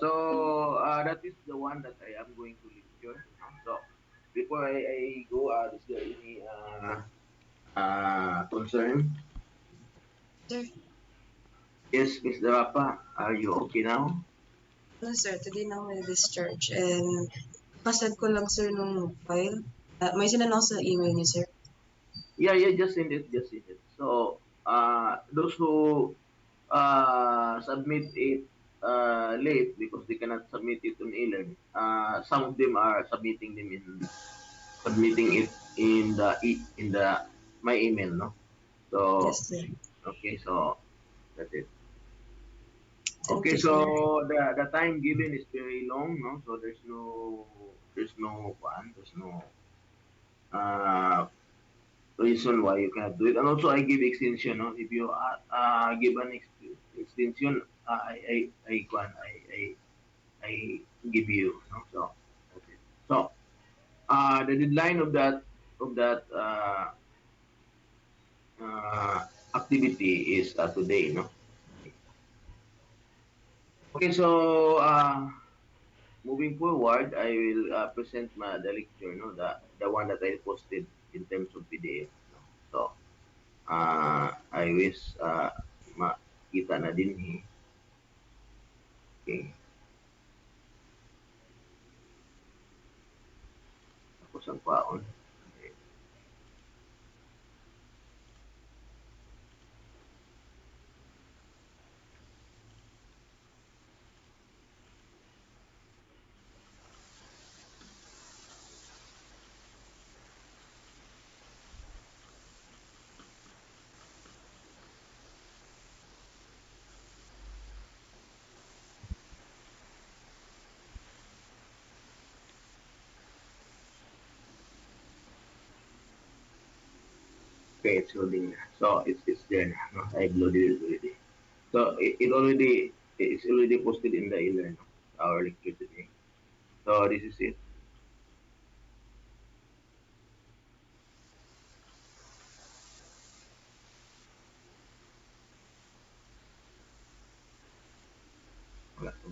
So that is the one that I am going to lecture. So before I go, is there any concern? Sir, Yes, Mr. Rapa, are you okay now? ano sir, today na ako na-discharge and pasad ko lang sir nung file. May sinanong ako sa email niyo sir. Yeah, yeah, just send it, just send it. So those who submit it late because they cannot submit it on e-learn, some of them are submitting it in the my email, no? So Yes sir. okay, so that's it. Thank Okay, you so sir. the time given is very long, no? So there's no one, there's no uh reason why you cannot do it. And also I give extension, no? If you give an extension, I give you, no? So that's it. So the deadline of that uh, activity is today, no? Okay, so moving forward, I will present the lecture, no, the one that I posted in terms of PDF. No? So I wish makita na din eh. Okay, tapos ang kwaon. Okay. Okay, it's loading na. So it's there na. No? I've loaded it already. So it's already posted in the e-learn, no? Our lecture today. So this is it. Wala to.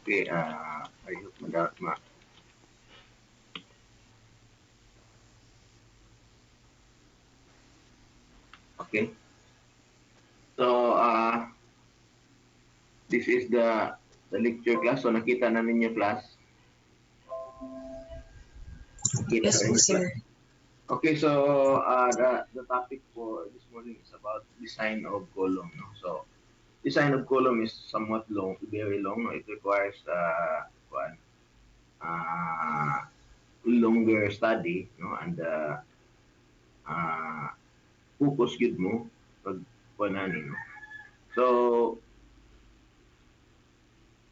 Okay, I hope okay. So, this is the lecture class. So, nakita na ninyo class. Nakita Yes na po, ninyo sir. class. Okay, so the topic for this morning is about design of column. No? So, design of column is somewhat long, very long. No? It requires one, uh, longer study, no? And uh, focus gid mo pag panani, no? So,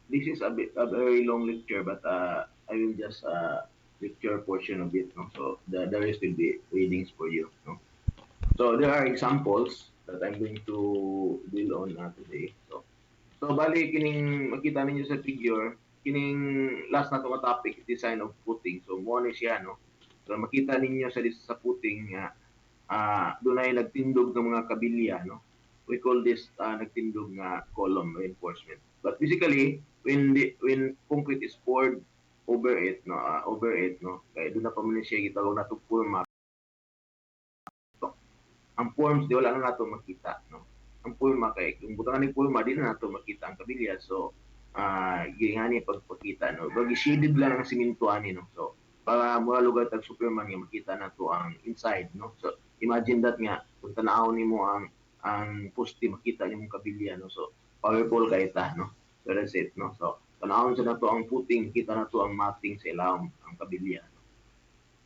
this is a very long lecture, but I will just lecture portion of it. No? So the rest will be readings for you. No? So there are examples that I'm going to deal on today. So bali kining makita ninyo sa figure, kining last na to topic design of footing. So mo ni siya, no. So makita ninyo sa footing nga dunay nagtindog ng mga kabilya, no? We call this nagtindog nga column reinforcement. But basically, when concrete is poured over it, no, kaya doon na pa man siya gitawag na to forma. So, ang forms di wala na nato makita, no. Ang forma kay kung butangan ni forma di na nato makita ang kabilya. So, gingani pagpakita, no. Bagi shaded lang ang siminto ani, no. So, para mga lugar tag Superman nga makita nato ang inside, no. So, imagine that nga kung tanaw nimo ang poste makita nimo kabilya, no. So, powerful kay ta, no. So that's it, no. So, tanawon sa nato ang footing, kita nato ang matting sa ilawom ang kabilya. No?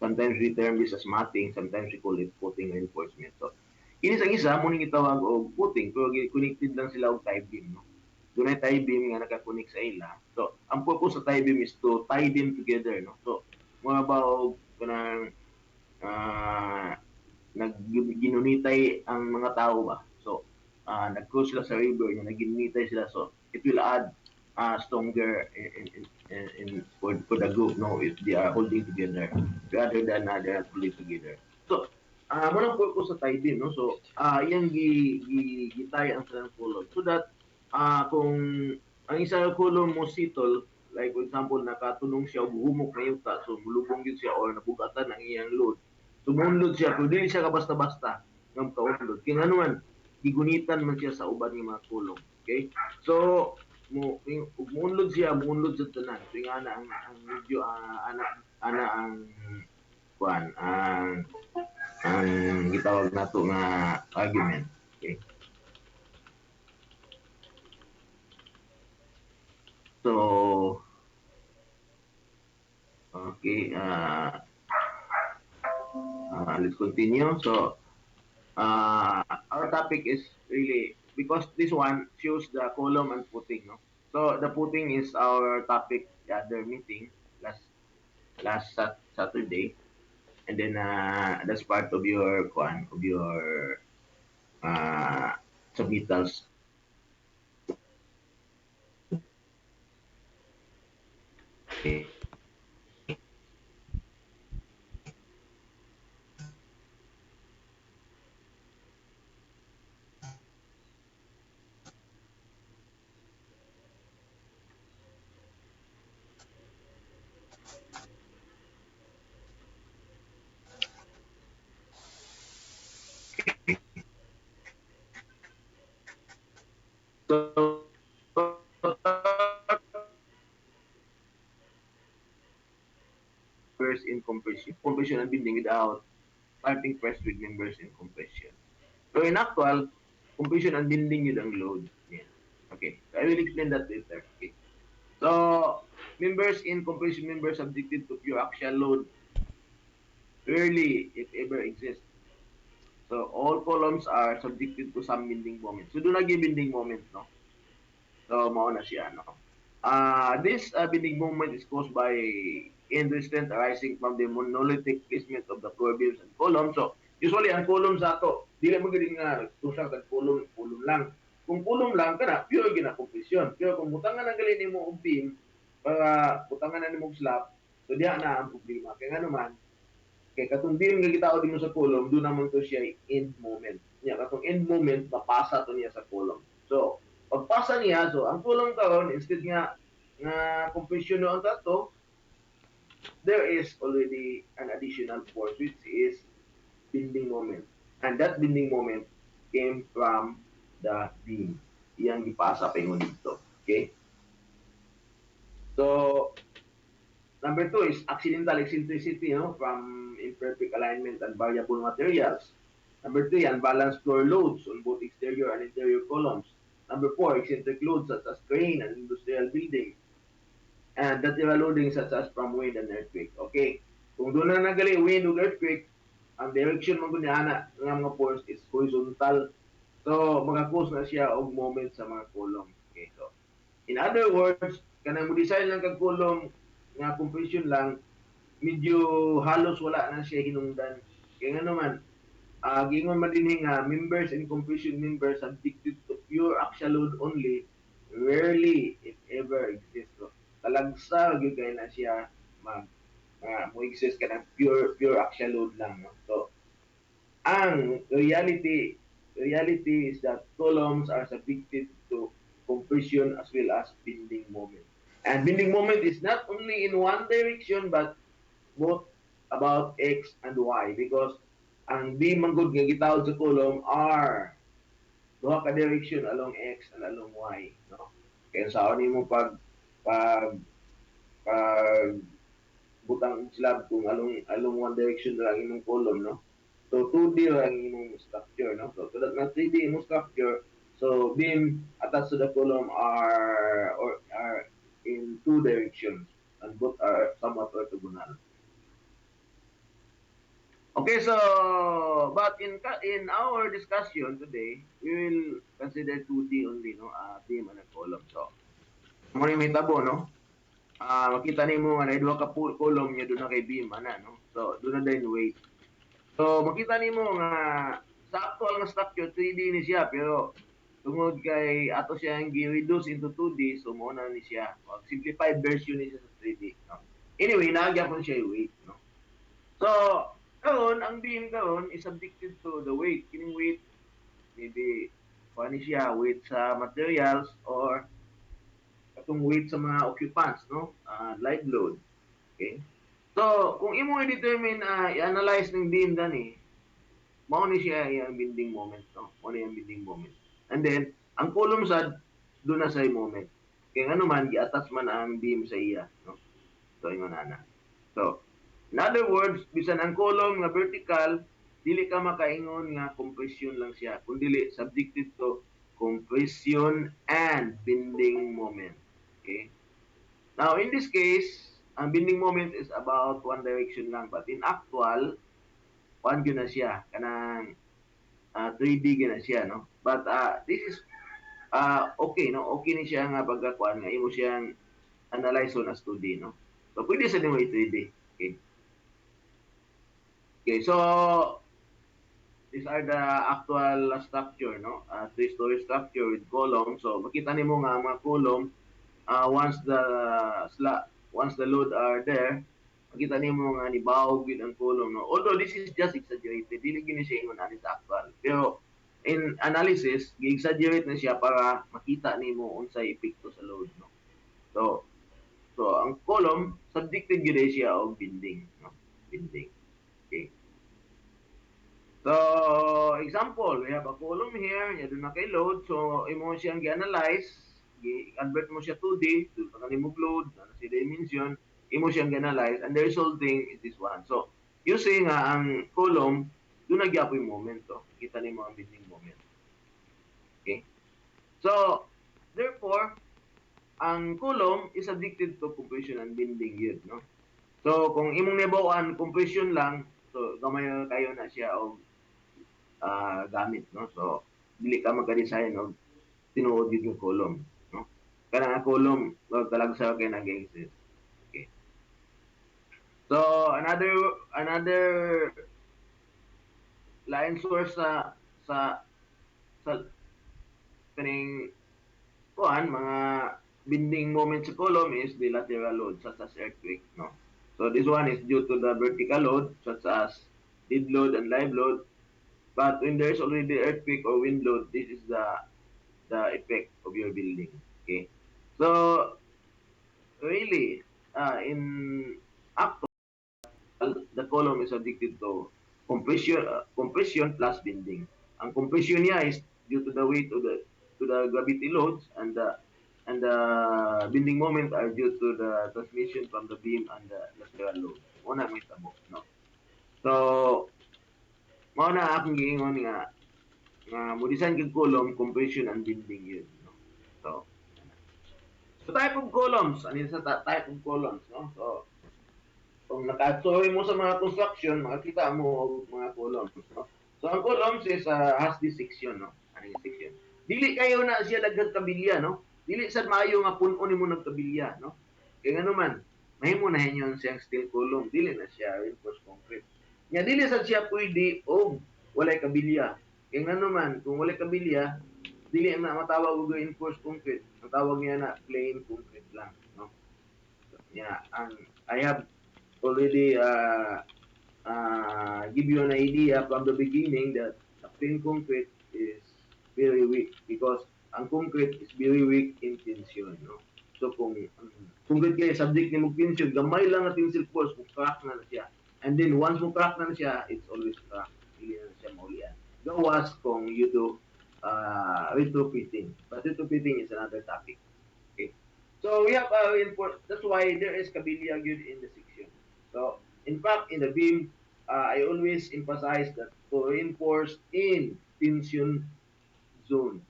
Sometimes we term this as matting, sometimes we call it footing reinforcement. So, kini sa isa mo ning gitawag og footing pero connected lang sila og tie beam, no. Dunay tie beam nga naka-connect sa ila. So, ang purpose sa tie beam is to tie them together, no. So, mga ba og kanang uh, nagginunitay ang mga tao ba. So, nag-cross sila sa river, yung naginunitay sila. So, it will add stronger for the group, no, if they are holding together rather than they are holding together. So, muna purpose sa tie beam, no? So, yan gitay ang sarang kulon. So that, kung ang isang kulon mo sitol, like for example, nakatulong siya o humok na yuta, so mulubong yun siya or nabugatan ang iyang load. Sumunlod siya, pero dili siya ka basta-basta ng kaunlod. Kaya nga naman, gigunitan man siya sa uban ng mga kulong. Okay? So, muunlod siya, muunlod sa tanan. So, nga na ang medyo, ana ang kuan ang gitawag nato nga argument. Okay? So, okay, let's continue. So, our topic is really because this one shows the column and footing, no. So the footing is our topic the other meeting last Saturday, and then that's part of your uh, submittals. Okay. So members in compression and bending without starting press with members in compression. So in actual, compression and bending yun ang load. Yeah. Okay. So I will explain that later. Okay. So members in compression members subjected to pure axial load rarely, if ever, exist. So all columns are subjected to some bending moment. So do not give bending moment, no? So mao na siya, no? This bending moment is caused by end resistance arising from the monolithic placement of the floor beams and columns. So usually ang columns ato, dili mo gid nga tusang kag column lang. Kung column lang kana pure gina compression. Pero kung butangan ang gali nimo og beam para butangan na nimo og slab, so diha na ang problema. Kaya nga naman kay katong beam nga gitao din sa column, doon naman to siya end moment. Nya katong end moment mapasa to niya sa column. So pagpasa niya, so ang column karon instead nga nga compression noon tato, there is already an additional force which is bending moment. And that bending moment came from the beam. Iyang gipasa pa ingon dito. Okay? So, number two is accidental eccentricity, no, from imperfect alignment and variable materials. Number three, unbalanced floor loads on both exterior and interior columns. Number four, eccentric loads such as crane and industrial building. And lateral loading such as from wind and earthquake. Okay. Kung doon na nagali wind o earthquake, ang direction mo ana nga mga force is horizontal. So, maka-cause na siya og moment sa mga column. Okay. So, in other words, kanang mo design lang kag column nga compression lang, medyo halos wala na siya hinungdan. Kaya nga naman, gingon man din nga members and compression members subjected to pure axial load only rarely if ever exists. So, talagsa gyud kay na siya mag mo exist ka ng pure axial load lang, no? So ang reality is that columns are subjected to compression as well as bending moment. And bending moment is not only in one direction but both about x and y because ang beam man gud nga gitawag sa column are duha ka direction along x and along y, no? Kaya sa nimo pag pag butang slab kung along one direction lang imong column, no? So 2D lang imong structure, no? So tulad ng 3D imong structure, so beam attached to the column are in two directions and both are somewhat orthogonal. Okay, so but in our discussion today, we will consider 2D only, no? Beam and a column. So, mo ni mahitabo, no? Makita nimo nga na duha ka column nya doon na kay beam ana, no? So, doon na din weight. So, makita nimo nga sa actual nga structure 3D ni siya pero tungod kay ato siyang gi-reduce into 2D, so mo na ni siya. Simplified version ni siya sa 3D, no? Anyway, nagyapon siya yung weight, no? So, karon ang beam karon is subjected to the weight. Kining weight maybe kuha ni siya weight sa materials or katong weight sa mga occupants, no? Live load. Okay? So, kung imo i-determine, i-analyze ng beam gani, mao ni siya yung bending moment, no? Mao ni yung bending moment. And then, ang column sad, doon na sa moment. Kaya nga naman, gi-attach man ang beam sa iya, no? So, ingon ana. So, in other words, bisan ang column nga vertical, dili ka makaingon nga compression lang siya, kundi subjected to compression and bending moment. Okay? Now, in this case, ang bending moment is about one direction lang. But in actual, one yun na siya. Kanang 3D yun na siya, no? But this is okay, no? Okay ni siya nga pagkakuan nga. Imo siyang analyze on as 2D, no? So, pwede sa nimo i-3D. Okay. Okay, so these are the actual structure, no? Three-story structure with column. So, makita nimo nga mga column once the load are there, makita nimo nga nibaog gid ang column, no? Although this is just exaggerated, dili gini siya ingon ani sa actual. Pero in analysis, gi-exaggerate na siya para makita nimo unsay epekto sa load, no? So, ang column subjected gid siya og bending, no? Bending. Okay. So, example, we have a column here, doon na kay load. So, imo siyang gi-analyze, i-convert mo siya 2D, doon pa kanimo load, ano si dimension, imo siyang gi-analyze, and the resulting is this one. So, using ang column, doon nagyapo yung moment. So, kita nimo ang bending moment. Okay? So, therefore, ang column is addicted to compression and bending yun, no? So, kung imong nibawan, compression lang, so, gamay na kayo na siya o gamit, no? So dili ka magka-design og tinuod gyud yung column, no? Kanang column talagsa kay nag-exist. Okay. So another line source sa kaning kuan mga bending moment sa column is the lateral load such as earthquake, no? So this one is due to the vertical load such as dead load and live load. But when there's already earthquake or wind load, this is the effect of your building. Okay. So is subjected to compression plus bending. Ang compression niya is due to the weight of the gravity loads, and the bending moment are due to the transmission from the beam and the lateral load. Una may tabo, no? So, mao na akong giingon nga mo design kag column compression and bending yun, no? So, so type of columns, ano sa type of columns, no? So, kung nakatuloy mo sa mga construction, makakita mo og mga columns, no? So, ang columns is has this section, no? Ano yung section? Dili kayo na siya daghang kabilya, no? Dili sad maayo nga punon nimo nagkabilya, no? Kaya nga naman, mahimo na hinyon siyang steel column, dili na siya reinforced concrete. Nya dili sad siya pwede og walay kabilya. Kaya nga naman, kung walay kabilya, dili na matawag og reinforced concrete. Ang tawag niya na plain concrete lang, no? Yeah, and I have already give you an idea from the beginning that a plain concrete is very weak because ang concrete is very weak in tension, no? So kung concrete kaya subject ni mo tension, gamay lang na tensile force, crack na siya. And then once mo crack na siya, it's always crack. Hindi na siya maulian. Gawas kung you do retrofitting. But retrofitting is another topic. Okay. So we have that's why there is kabilya good in the section. So in fact, in the beam, I always emphasize that to reinforce in tension zone.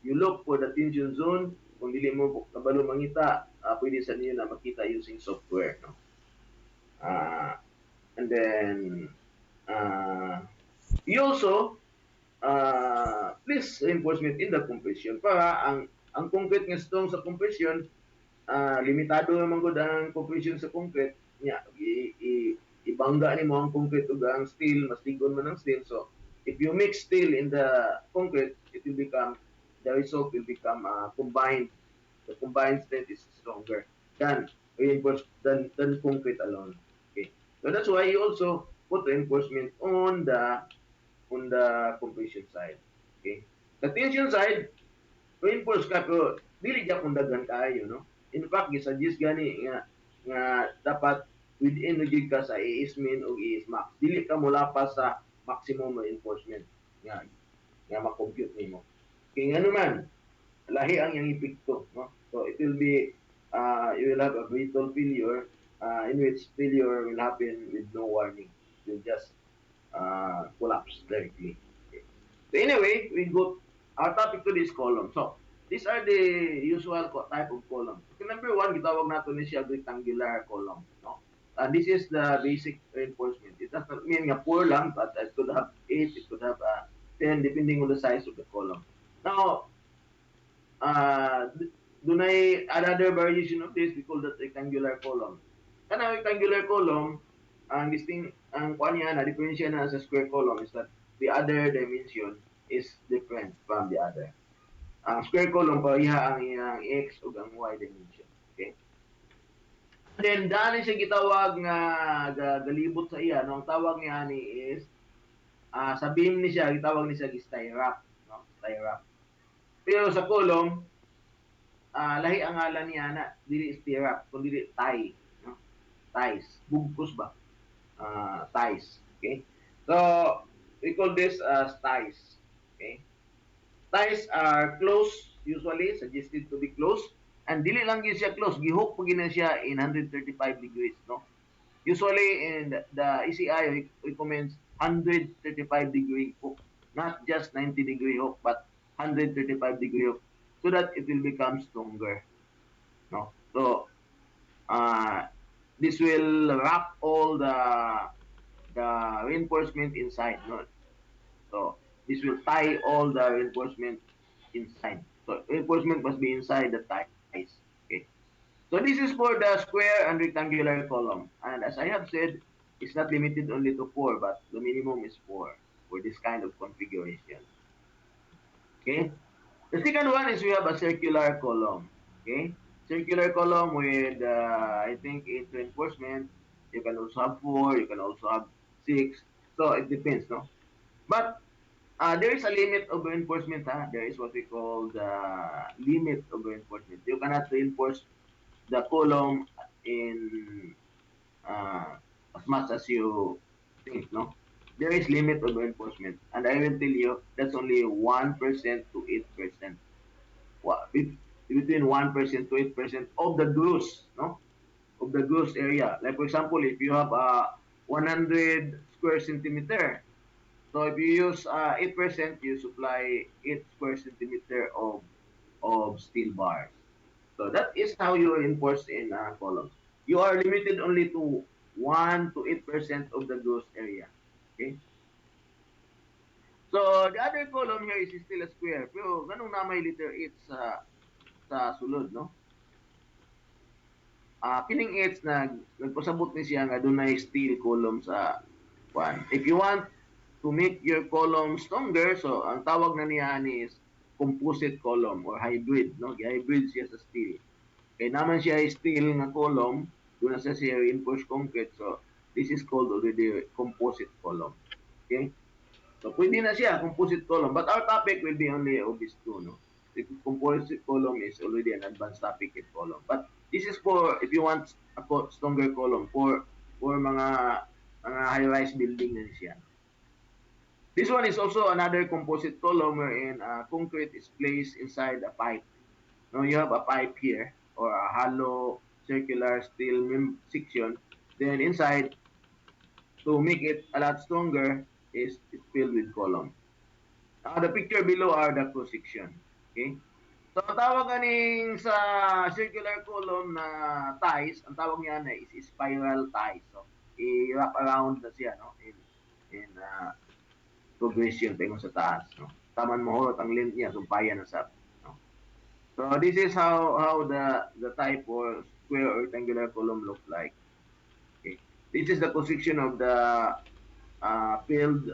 You look for the tension zone. Kung dili mo kabalo mangita, pwede sa niyo na makita using software. No? And then, you also place reinforcement in the compression para ang concrete nga strong sa compression, limitado naman gud ang compression sa concrete nya ibangga nimo ang concrete ug ang steel, mas ligon man ang steel. So if you mix steel in the concrete, it will become, the result will become combined. The combined strength is stronger than reinforced than concrete alone. Okay, so that's why you also put reinforcement on the compression side. Okay, the tension side, reinforce ka pero dili gyud kung daghan kaayo, no? In fact, gisuggest gani nga dapat within na gyud ka sa AS min o AS max. Dili ka mulapas sa maximum reinforcement nga ma-compute nimo. Kaya nga naman, lahi ang yang epekto, no? So it will be you will have a brittle failure in which failure will happen with no warning. You'll just collapse directly. Okay. So anyway, we go, our topic today is column. So these are the usual type of column. Okay, number one, gitawag nato ni siya rectangular column, no? This is the basic reinforcement. It does not mean nga 4 lang, but it could have 8, it could have 10, depending on the size of the column. Now, dunay another variation of this, we call that rectangular column. Kana rectangular column, ang kuan niya na diferensya na sa square column is that the other dimension is different from the other. Ang square column pareha ang iyang x ug ang y dimension. Okay? And then dali siya gitawag nga galibot sa iya, no? Ang tawag niya ni is sa beam ni siya gitawag ni siya tie wrap, no? Tie wrap. Pero sa column, lahi ang ngalan niya na dili stirrup kundi tie, no? Ties, bugkos ba? Ties. Okay? So we call this as ties. Okay? Ties are close, usually suggested to be close, and dili lang gyud siya close, gihook pa gina siya in 135 degrees, no? Usually in the ECI recommends 135 degree hook, not just 90 degree hook, but 135 degree hook, so that it will become stronger, no? So this will wrap all the reinforcement inside, no? So this will tie all the reinforcement inside. So reinforcement must be inside the ties. Okay. So this is for the square and rectangular column. And as I have said, it's not limited only to 4, but the minimum is 4 for this kind of configuration. Okay. The second one is we have a circular column. Okay. Circular column with I think 8 reinforcement. You can also have 4. You can also have 6. So it depends, no? But there is a limit of reinforcement. There is what we call the limit of reinforcement. You cannot reinforce the column in as much as you think, no? There is limit of enforcement. And I will tell you, that's only 1% to 8%. Between 1% to 8% of the gross, no? Of the gross area. Like for example, if you have a 100 square centimeter, so if you use 8%, you supply 8 square centimeter of steel bars. So that is how you enforce in columns. You are limited only to 1 to 8% of the gross area. Okay? So the other column here is still a square. Pero ganun na may letter 8 sa sulod, no? Kining 8 nagpasabot ni siya nga dunay steel column sa one. If you want to make your column stronger, so ang tawag na niya is composite column or hybrid, no? Hybrid siya sa steel. Kaya naman siya steel nga column, doon na siya reinforced concrete. So, this is called already composite column. Okay? So, pwede na siya, composite column. But our topic will be only of these two, no? The composite column is already an advanced topic in column. But this is for, if you want a stronger column, for mga high-rise building na siya. This one is also another composite column wherein concrete is placed inside a pipe. Now you have a pipe here or a hollow circular steel section. Then inside, to make it a lot stronger, is filled with column. Now the picture below are the cross section. Okay? So ang tawag ganing sa circular column na ties, ang tawag niya na is spiral ties. So i-wrap around na siya, no? In progression tayo sa taas, no? Taman mo ang length niya, sumpayan na sa, no? So this is how the type or square or rectangular column look like. Okay. This is the position of the filled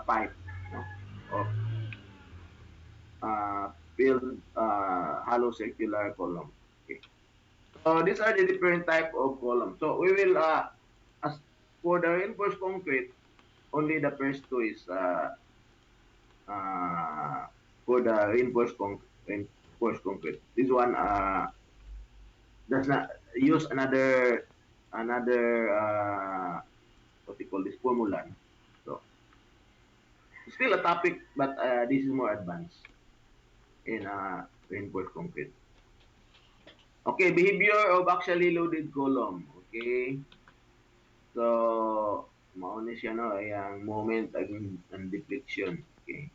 pipe, no? Of filled hollow circular column. Okay. So these are the different type of column. So we will as for the reinforced concrete, only the first two is uh, for the reinforced concrete. This one does not use another what you call this formula. So still a topic, but this is more advanced in reinforced concrete. Okay, behavior of actually loaded column. Okay, so mauna siya no, yung moment and deflection. Okay,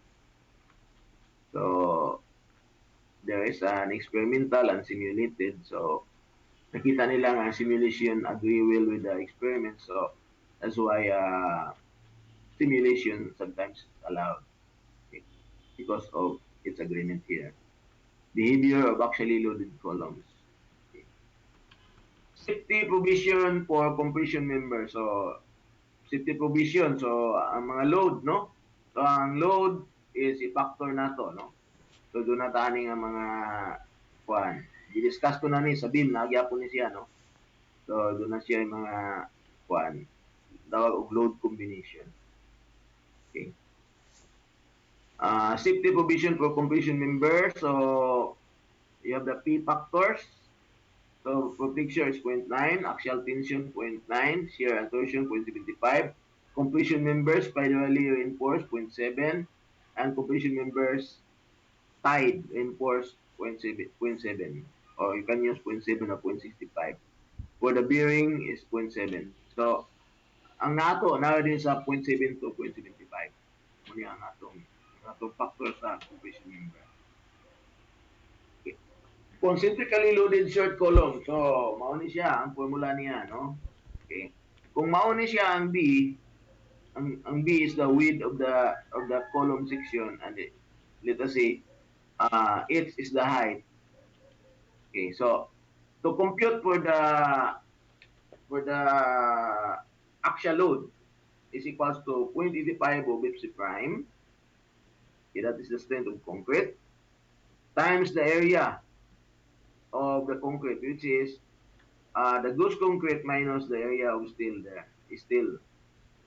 so there is an experimental and simulated. So nakita nila nga simulation agree well with the experiment. So that's why simulation sometimes is allowed, okay, because of its agreement here. Behavior of actually loaded columns. Okay. Safety provision for compression members. So safety provision. So ang mga load, no? So ang load is i-factor na to, no? So doon na tani nga mga kuan. Di-discuss ko na ni sa BIM, nagyapon ni siya, no? So doon na siya yung mga kuan. Tawag og load combination. Okay. Safety provision for compression members. So you have the P factors. So for picture is 0.9, axial tension 0.9, shear and torsion 0.75, compression members spirally reinforced 0.7, and compression members tied reinforced 0.7, or you can use 0.7 or 0.65. For the bearing is 0.7. So ang nato na din sa 0.7 to 0.75. Muna ang atong factor sa compression member. Okay. Concentrically loaded short column. So, mauni siya ang formula niya, no? Okay. Kung mauni siya ang B, ang B is the width of the column section, and let us say H is the height. Okay, so to compute for the axial load is equals to 0.85 of Ipsi prime. Okay, that is the strength of concrete times the area of the concrete, which is the gross concrete minus the area of steel there is still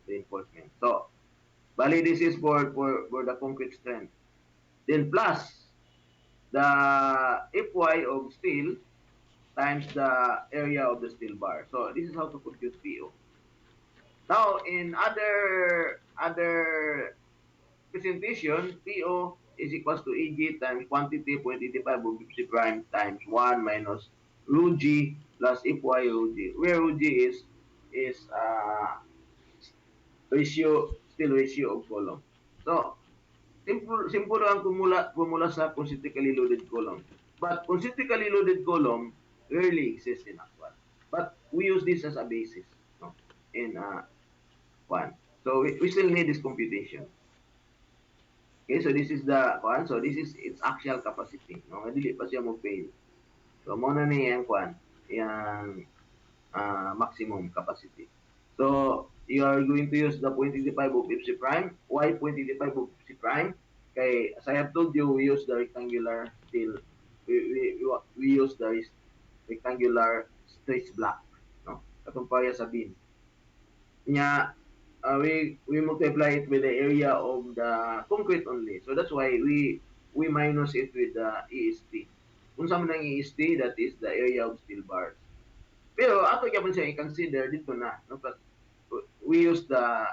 reinforcement. So, bali this is for the concrete strength. Then plus the Fy of steel times the area of the steel bar. So, this is how to compute PO. Now, in other presentation, PO is equals to EG times quantity 0.85 of C prime times 1 minus rho G plus FY rho G, where rho G is ratio, still ratio of column. So, simple ang formula sa concentrically loaded column. But concentrically loaded column rarely exists in actual. But we use this as a basis, no, in one. So we still need this computation. Okay, so this is the one. So this is its actual capacity. No, dili pa siya mo fail. So mo na ni yang kwan, yang maximum capacity. So you are going to use the 0.85 of FC prime. Why 0.85 of FC prime? Kay, as I have told you, we use the rectangular steel. We use the rectangular stretch block. No? Katong paya sa beam. Nya, we multiply it with the area of the concrete only. So that's why we minus it with the EST. Kung sa man ang EST, that is the area of steel bars. Pero ato gyapon siya i-consider dito na, no? But we use the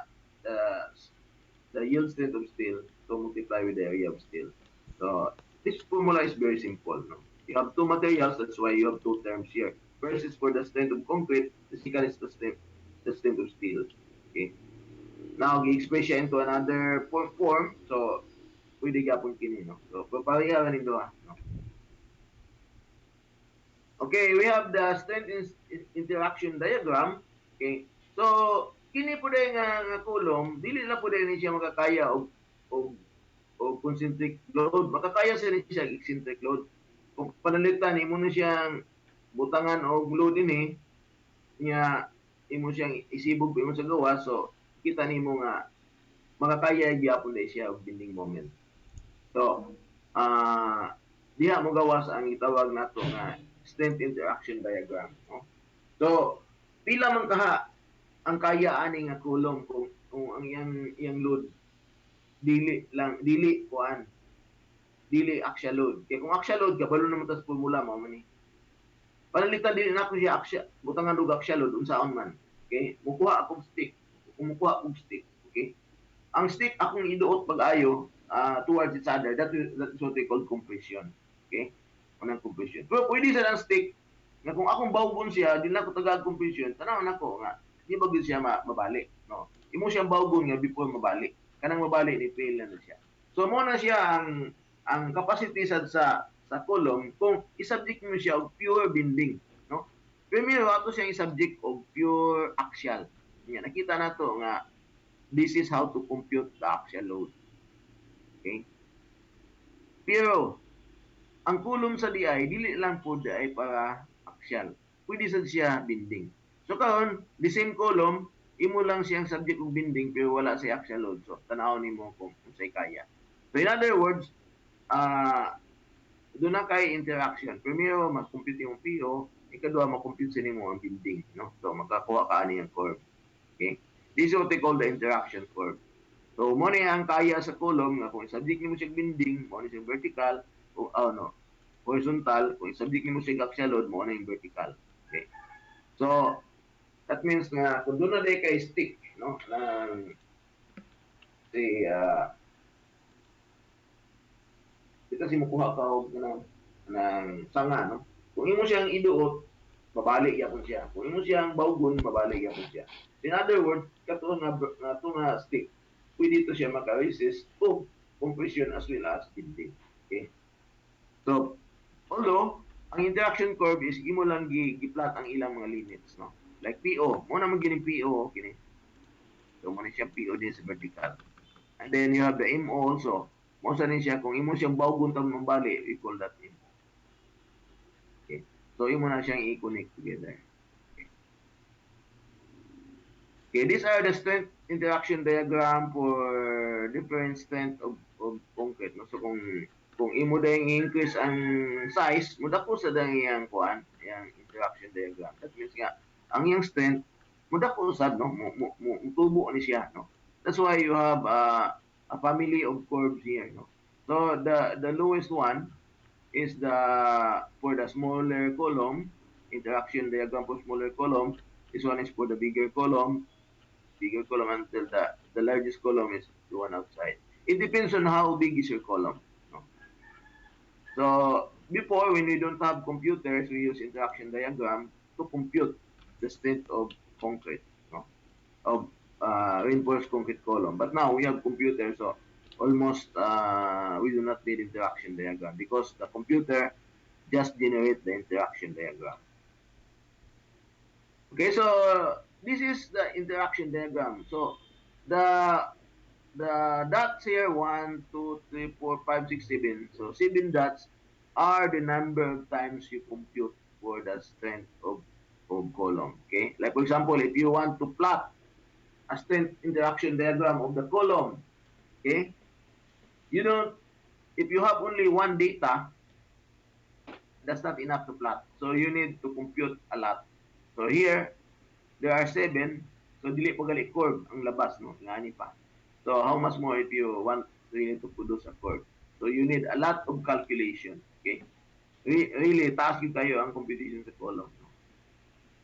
the yield strength of steel to multiply with the area of steel. So this formula is very simple, no? You have two materials, that's why you have two terms here. First is for the strength of concrete, the second is the strength of steel. Okay. Now gi-express siya into another form, so pwede gyapon kini, no? So papareha ganin do, no? Okay, we have the strength interaction diagram. Okay. So, kini po dahil nga column, dili na po dahil siya makakaya o concentric load. Makakaya siya rin siya eccentric load. Kung panalitan, imo na siyang butangan o load ini, niya, imo siyang isibog imo sa gawa. So, kita nimo nga, makakaya gyapon dahil siya og bending moment. So, diha mo gawas ang itawag nato nga strength interaction diagram. No? So, pila man kaha ang kaya ani nga kulong kung ang iyang load dili axial load. Kaya kung axial load kabalo naman tas formula mo man ni. Panalitan din na ko siya axial, butangan og axial load unsaon man. Okay? Mukuha akong stick. Kumukuha akong stick. Okay? Ang stick akong iduot pag-ayo towards each other. That is what we call compression. Okay? Unang compression. Pero pwede sa lang stick na kung akong bawgon siya, di na ako tagag compression, tanaw na ko nga, di ba siya mabalik. No? Imo siyang bawgon nga before mabalik. Kanang mabalik ni fail na siya. So mo na siya ang capacity sa column kung isubject mo siya og pure bending, no? Primero ato siyang isubject og pure axial. Nya nakita nato nga this is how to compute the axial load. Okay? Pero ang column sa DI dili lang pud ay para axial. Pwede sad siya bending. So karon, the same column, imo lang siyang subject og bending pero wala sa axial load. So tan-aw nimo kung unsay kaya. So in other words, doon na kay interaction. Primero, mag-compute yung PO. Ikadua, mag-compute sa nimo ang bending. No? So, makakuha ka ani ang curve. Okay? This is what they call the interaction curve. So, mo na ang kaya sa column nga kung subject nimo siya bending, mo na siya vertical, o no, horizontal, kung subject nimo siya axial load, mo na yung vertical. Okay? So, that means nga, kung doon na day kay stick, no, ng, say, kasi mukuha ka og ng sanga, no? Kung imo siyang iduot, mabalik yapon siya. Kung imo siyang bawgon, mabalik yapon siya. In other words, kato nga stick, pwede ito siya maka-resist o compression as well as bending. Okay? So, although, ang interaction curve is imo lang gi-plot ang ilang mga limits, no? Like PO, mo na gining PO, okay? So, mo na siya PO din sa vertical. And then you have the MO also. Mo sa rin siya, kung imo siyang bawgon tang mambali, we call that MO. Okay. So, imo na siyang i-connect together. Okay, these are the strength interaction diagram for different strength of concrete. No? So, kung imo dahing increase ang size, mudako sa dahing yang kuan, yang interaction diagram. That means nga, ang yang strength, mudako sad, no? Mutubo ni siya, no? That's why you have a family of curves here, no? So, the lowest one is for the smaller column, interaction diagram for smaller column. This one is for the bigger column. bigger column until the largest column is the one outside. It depends on how big is your column. No? So before, when we don't have computers, we use interaction diagram to compute the strength of concrete, no? Of reinforced concrete column. But now we have computers, so almost we do not need interaction diagram because the computer just generate the interaction diagram. Okay, so this is the interaction diagram. So the dots here, 1, 2, 3, 4, 5, 6, 7. So 7 dots are the number of times you compute for the strength of column. Okay, like for example, if you want to plot a strength interaction diagram of the column, okay, you don't. If you have only one data, that's not enough to plot. So you need to compute a lot. So here there are 7. So dili pa gali curve ang labas, no? Ngani pa. So how much more if you want really to produce a curve? So you need a lot of calculation. Okay? Really, task yun kayo ang computation sa column. No?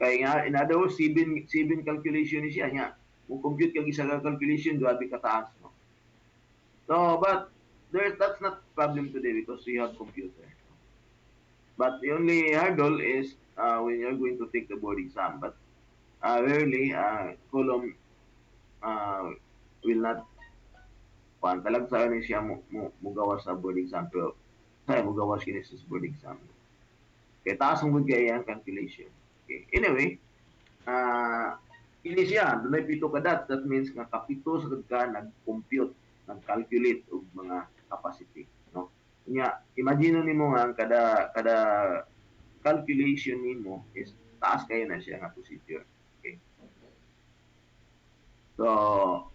Kaya nga, in other words, 7 calculation siya. Nga, kung compute kang isa ka calculation, grabe kataas. No? So, but that's not problem today because we have computer. But the only hurdle is when you're going to take the board exam. But rarely, column will not talag sa ni siya mo gawas sa board exam pero saya mo gawas kini sa board exam. Kaya taas ang kaya ang calculation. Okay. Anyway, ini siya, dunay 7 ka dots. That means nga kapito sa ka nag-compute, nag-calculate og mga capacity, no? Nya, imagine nimo nga kada calculation nimo is taas kayo na siya nga procedure. Okay. So,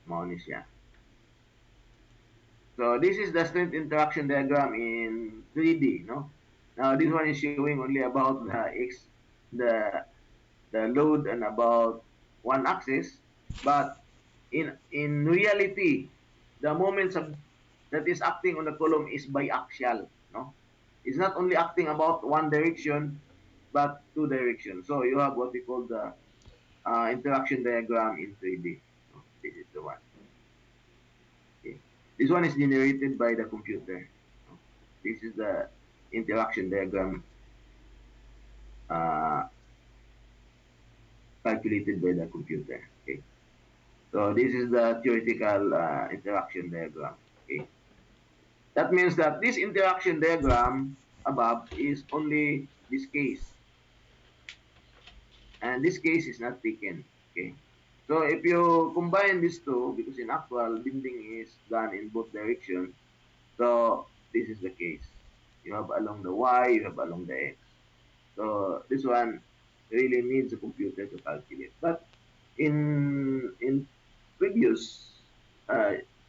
mao ni siya. So this is the strength interaction diagram in 3D, no? Now this one is showing only about the load and about one axis, but in reality, the moments that is acting on the column is biaxial, no? It's not only acting about one direction, but 2 directions. So you have what we call the interaction diagram in 3D. No? This is the one. Okay. This one is generated by the computer. This is the interaction diagram calculated by the computer. Okay. So this is the theoretical interaction diagram. Okay. That means that this interaction diagram above is only this case. And this case is not taken. Okay. So if you combine these two, because in actual, bending is done in both directions, so this is the case. You have along the Y, you have along the X. So this one really needs a computer to calculate. But in previous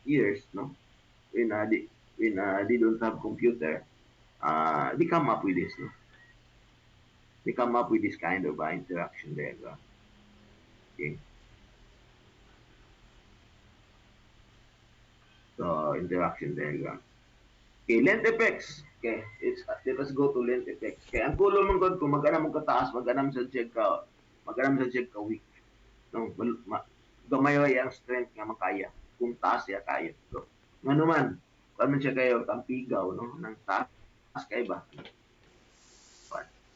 years, no, when they don't have computer, they come up with this, no. They come up with this kind of interaction diagram. Okay. So interaction diagram. Okay, length effects. Okay, let us go to length effects. Okay, ang kulo mong god kung mag-anam mo kataas, mag-anam sa check ka weak. No, gamay ang strength nga makaya. Kung taas siya kaya. So, ano man, kung siya kayo, kampigaw, no? Nang taas kayo ba?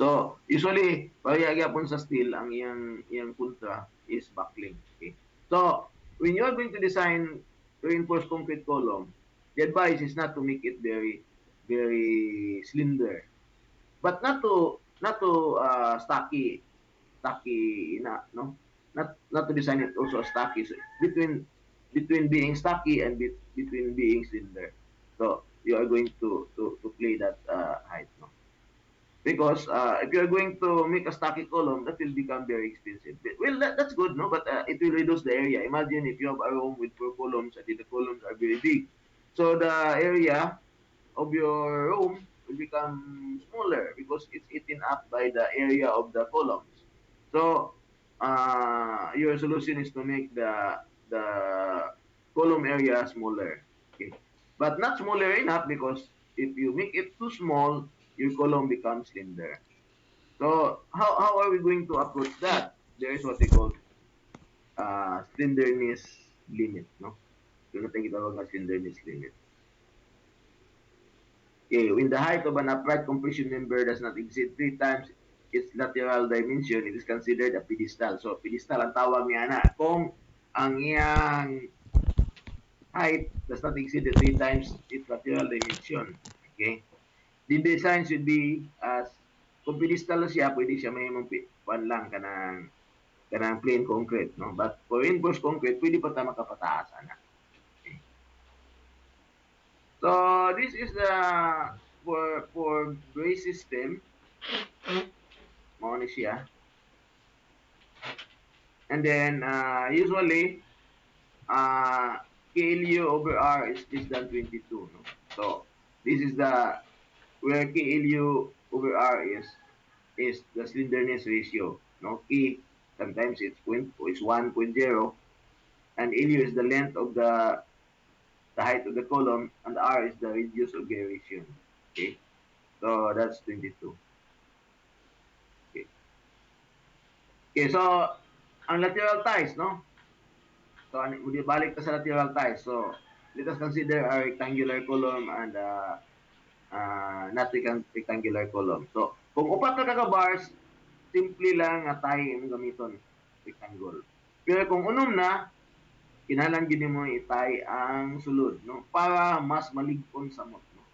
So, usually, pagayagapon sa steel, ang iyang kontra is buckling. Okay? So, when you are going to design reinforced concrete column, the advice is not to make it very, very slender, but not to stocky na, no, not to design it also stocky. So between being stocky and between being slender. So you are going to play that height, no. Because if you are going to make a stocky column, that will become very expensive. Well, that's good, no? But it will reduce the area. Imagine if you have a room with 4 columns and the columns are very big. So the area of your room will become smaller because it's eaten up by the area of the columns. So your solution is to make the column area smaller. Okay. But not smaller enough because if you make it too small, your column becomes slender. So how are we going to approach that? There is what they call slenderness limit, no? Yung natin gitawag na slenderness limit. Okay, when the height of an upright compression member does not exceed 3 times its lateral dimension, it is considered a pedestal. So, pedestal ang tawag niya na. Kung ang iyang height does not exceed the 3 times its lateral dimension. Okay? The design should be as kung pedestal siya, pwede siya may pan lang kanang plain concrete, no? But for reinforced concrete, pwede pa ta makapataas ana. Okay. So this is the for brace system. Mao ni siya. And then usually KLU over R is less than 22, no? So this is the where KLU over R is the slenderness ratio. No, K sometimes it's 1.0, and LU is the length of the height of the column, and R is the radius of gyration. Okay, so that's 22. Okay, okay, so ang lateral ties, no? So balik ka sa lateral ties. So let us consider a rectangular column and not rectangular column. So kung upat na ka-bars, simple lang nga tayo yung gamiton rectangle. Pero kung unom na, kinahanglan gid mo itay ang sulod, no? Para mas malig-on sa mo, no?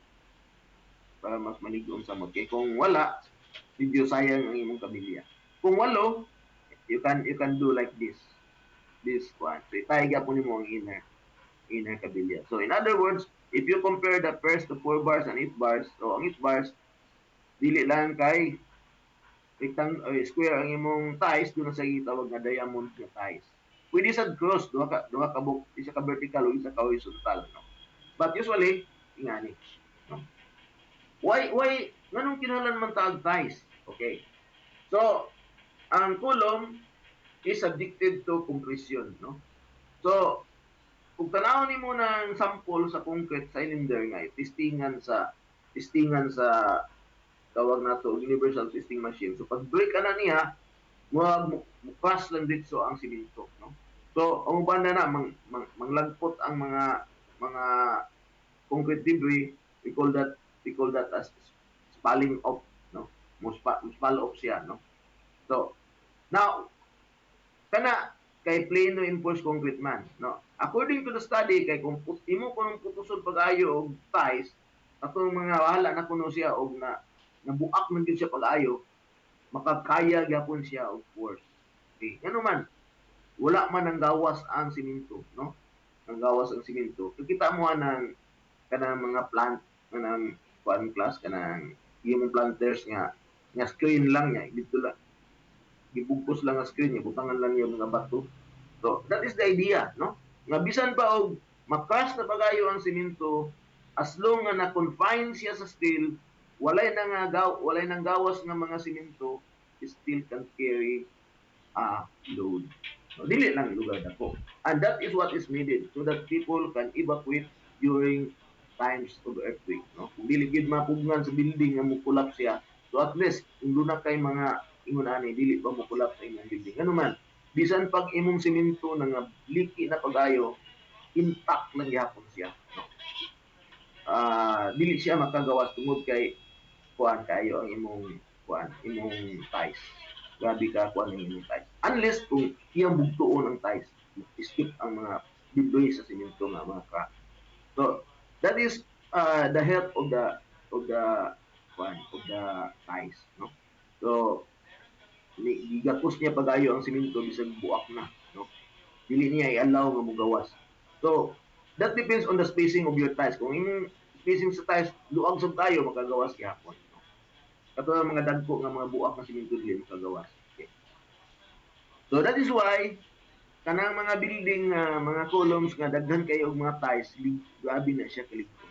Para mas malig-on sa mo. Kay kung wala, medyo sayang ang imong kabilya. Kung walo, you can do like this one. So itay gyapon nimo ang inner kabilya. So in other words, if you compare the first to 4 bars and 8 bars, so ang 8 bars dili lang kay square ang imong ties doon sa gitawag nga diamond nga ties. Pwede sa cross, duha ka buk, isa ka vertical o isa ka horizontal, no? But usually, ingani, no? Why nganong kinahanglan man taag ties? Okay. So, ang column is subjected to compression, no? So, kung tanawon nimo ng sample sa concrete cylinder nga testingan sa tawag nato universal testing machine. So pag break ana niya, mukas lang dito ang simento, no? So ang banda na manglagpot ang mga concrete debris, we call that as spalling off, no? Spall off siya, no? So now kana kay plain reinforced concrete man, no? According to the study, kay kung imo kunong putusod pag-ayo og ties, atong mga wala na kuno siya og nabuak man gyud siya pag-ayo, makakaya gyapon siya og force. Okay, ano man, wala man ang gawas ang simento, no? Ang gawas ang simento. Kita mo anang kanang mga plant kanang kuan class kanang yung planters nga screen lang niya dito lang gibugkos lang ang screen niya, butangan lang yung mga bato. So that is the idea, no? Nga bisan pa og makas na pagayo ang simento, as long nga na-confine siya sa steel, walay nang gawas ng mga simento, still can carry a load. So, dili lang lugar dako. And that is what is needed so that people can evacuate during times of earthquake, no? Kung dili gid mapugnan sa building nga mo collapse siya, so at least kung na kay mga ingon ani dili pa mo collapse sa imong building. Ano man, bisan pag imong simento na nga liki na pagayo, intact lang gyapon siya, no? Dili siya makagawas tungod kay kuan kayo ang imong ties. Grabe ka kuan ang imong ties. Unless kung iyang bugtuon ang ties, skip ang mga debris sa simento nga mga crack. So that is the help of the ties, no? So gigapos niya pagayo ang simento bisag buak na, no? Dili niya i-allow nga mogawas. So that depends on the spacing of your ties. Kung imong spacing sa ties luag sab kayo makagawas gyapon, no? Katulad mga dagko nga mga buak na simento dili makagawas. Okay. So that is why kanang mga building mga columns nga daghan kayo og mga ties, grabe na siya kaligton.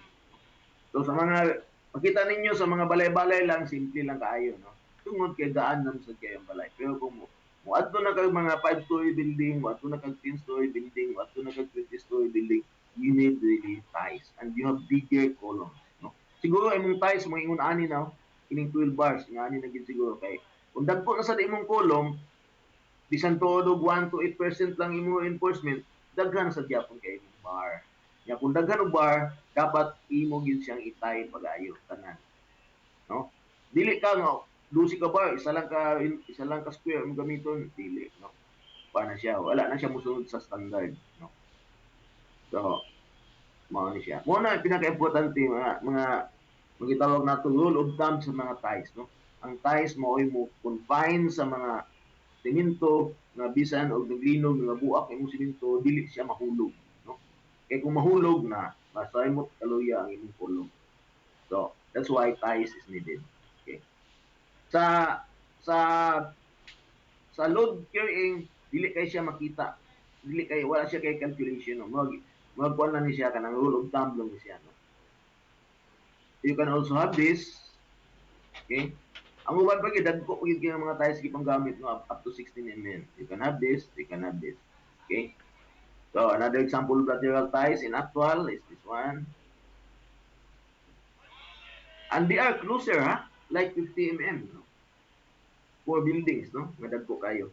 So sa mga makita ninyo sa mga balay-balay lang, simple lang kaayo, no? Tungod kay daan naman sa kayong balay. Pero kung muadto na kag mga 5-story building, muadto na kag 10-story building, muadto na kag 20-story building, you need really ties and you have bigger columns, no? Siguro imong ties mga ingon ani na kining 12 bars nga ani na gid siguro kay kung dagko na sa imong column, bisan todo 1 to 8% lang imo enforcement, daghan sa gyapon kay imong bar. Ya kung daghan og bar, dapat imo gyud siyang itay pag-ayo tanan, no? Dili ka nga dusi ka bar, isa lang ka square mo gamiton, dili, no? Para siya, wala na siya musunod sa standard, no? So, mao ni siya. Mo na pinaka-importante mga magitawag nato rule of thumb sa mga ties, no? Ang ties mo confine sa mga semento nga bisan og naglinog nga buak imong semento dili siya mahulog, no? Kay kung mahulog na masaymot kaluya ang imong kulong. So, that's why ties is needed. Okay. Sa sa sa load carrying dili kay siya makita. Dili kay wala siya kay calculation, no? Magkuan lang ni siya kanang rule of thumb lang ni siya, no? You can also have this, okay? Ang uban pa dagko gyud kay mga ties gipang gamit no up to 16 mm. You can have this, you can have this. Okay? So another example of lateral ties in actual is this one. And they are closer, ha? Like 50 mm, no? For buildings, no? Nga dagko kayo.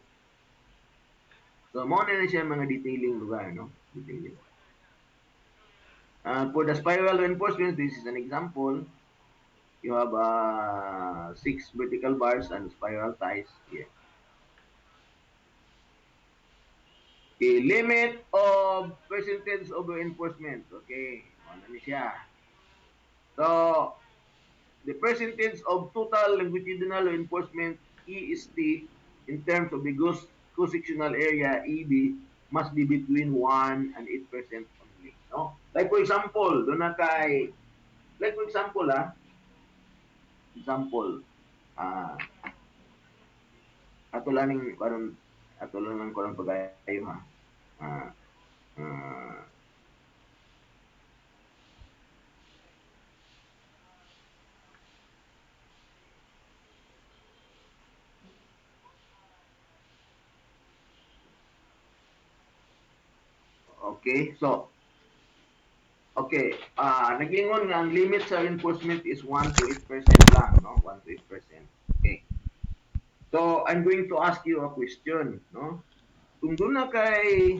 So mo na siya mga detailing lugar, no? Detailing. For the spiral reinforcements, this is an example. You have 6 vertical bars and spiral ties here. Okay, limit of percentage of reinforcement. Okay, ano ni siya. So, the percentage of total longitudinal reinforcement EST in terms of the cross-sectional area EB must be between 1 and 8% only. No? Like for example, doon na kay, like for example, example, ah, ato lang ng karon ato lang ng karon pagayo ha. Ah, ah, okay, so okay, nag-ingon nga ang limit sa reinforcement is 1 to 8% lang, no? 1 to 8%. Okay. So, I'm going to ask you a question, no? Kung doon na kay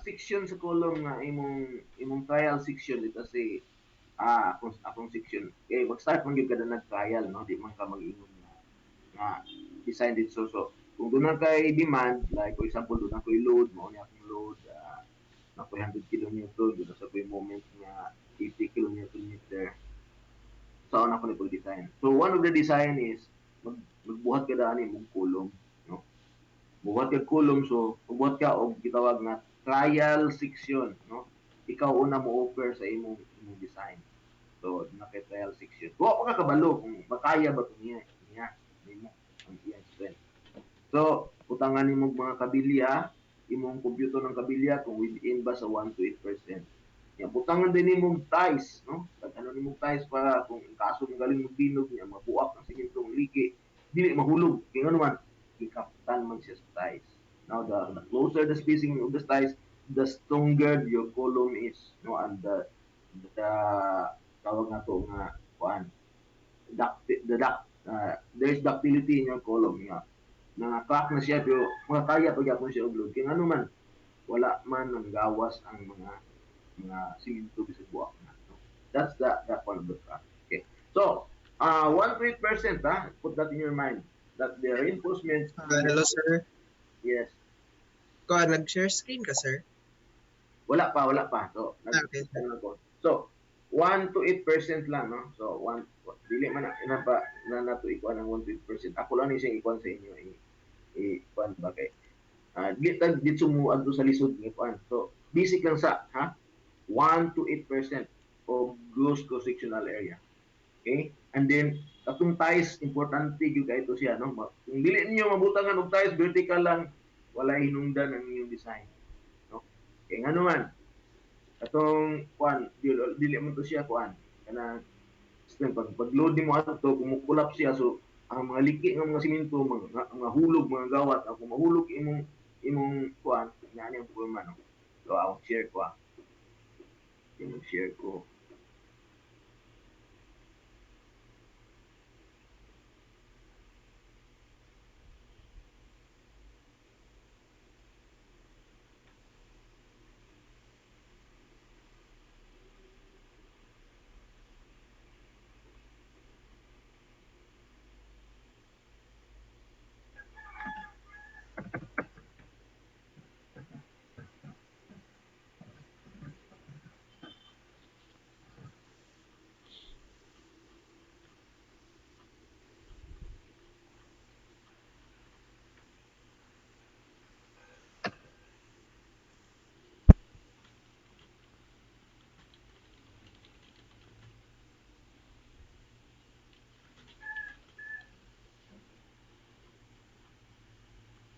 section sa column nga imong trial section dito si akong section. Okay, mag-start man gyud kada nag-trial, no? Di man ka mag-ingon nga design dito. So, kung doon na kay demand, like for example, doon na ko'y load, mao ni akong load, na 100 kN, doon sa ko'y moment nga 80 kN sa una ko ni design. So one of the design is magbuhat ka daan mong kulom, no? Buhat ka kulom, so magbuhat ka og gitawag na trial section, no? Ikaw una mo offer sa imong design. So na kay trial section. Wa pa ka kabalo kung makaya ba to niya nimo ang iyang strength. So utangan nimo mga kabilya, imong kompyuto ng kabilya kung within ba sa 1 to 8%. Yan, butangan din nimong ties, no? Pag ano nimong ties para kung kaso mong galing magbinog niya, mabuak ang simintong liki, dili mahulog. Kaya ano man, ikaptan man siya sa ties. Now, the closer the spacing of the ties, the stronger your column is, no? And the tawag na to nga, kuan, there is ductility in your column, nga. Naka-crack na siya, pero makakaya pag yapon siya og load. Kaya ano man, wala man ang gawas ang mga simento bisag buak na. No? That's that one of the fact. Okay. So, 1 to 8%, put that in your mind. That the reinforcement. Hello, sir. Yes. Nag-share screen ka, sir? Wala pa. So, okay. So, 1 to 8% lang, no? So, dili man na pa na nato ikuan ang 1 to 8%. Ako lang ni siyang ikuan sa inyo ikuan ba kay dito mo adto sa lisod ni ikuan. So, basic lang sa 1 to 8% of gross cross-sectional area. Okay? And then, katong ties, importante yung ito siya. No? Kung dili niyo mabutangan og ties, vertical lang, wala hinungdan ang inyong design. No? Kaya nga naman, katong, dili mo to siya, kanang, pag-load mo ato, kumukulap siya, so, ang mga liki ng mga simento, mga hulog, mga gawat, kung mahulog imong nga niyang problema, no? So, I'll share ko, share ko.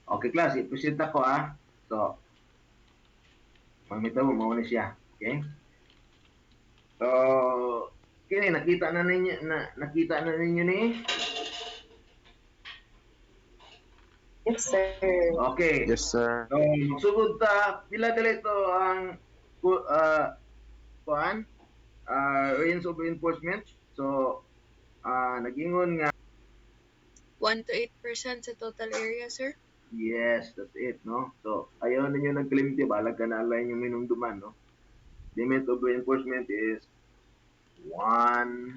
Okay, class, i-present ako So, mamita mo, mauna siya. Okay? So, kini nakita na ninyo ni? Yes, sir. Okay. Yes, sir. So, magsugod ta, pila dito ang kuan, range of enforcement. So, nagingon nga 1 to 8% sa total area, sir. yes, that's it, no? So, ayaw ninyo nag-claim, di ba? Balag ka na alay yung minumduman, no? Limit of enforcement is 1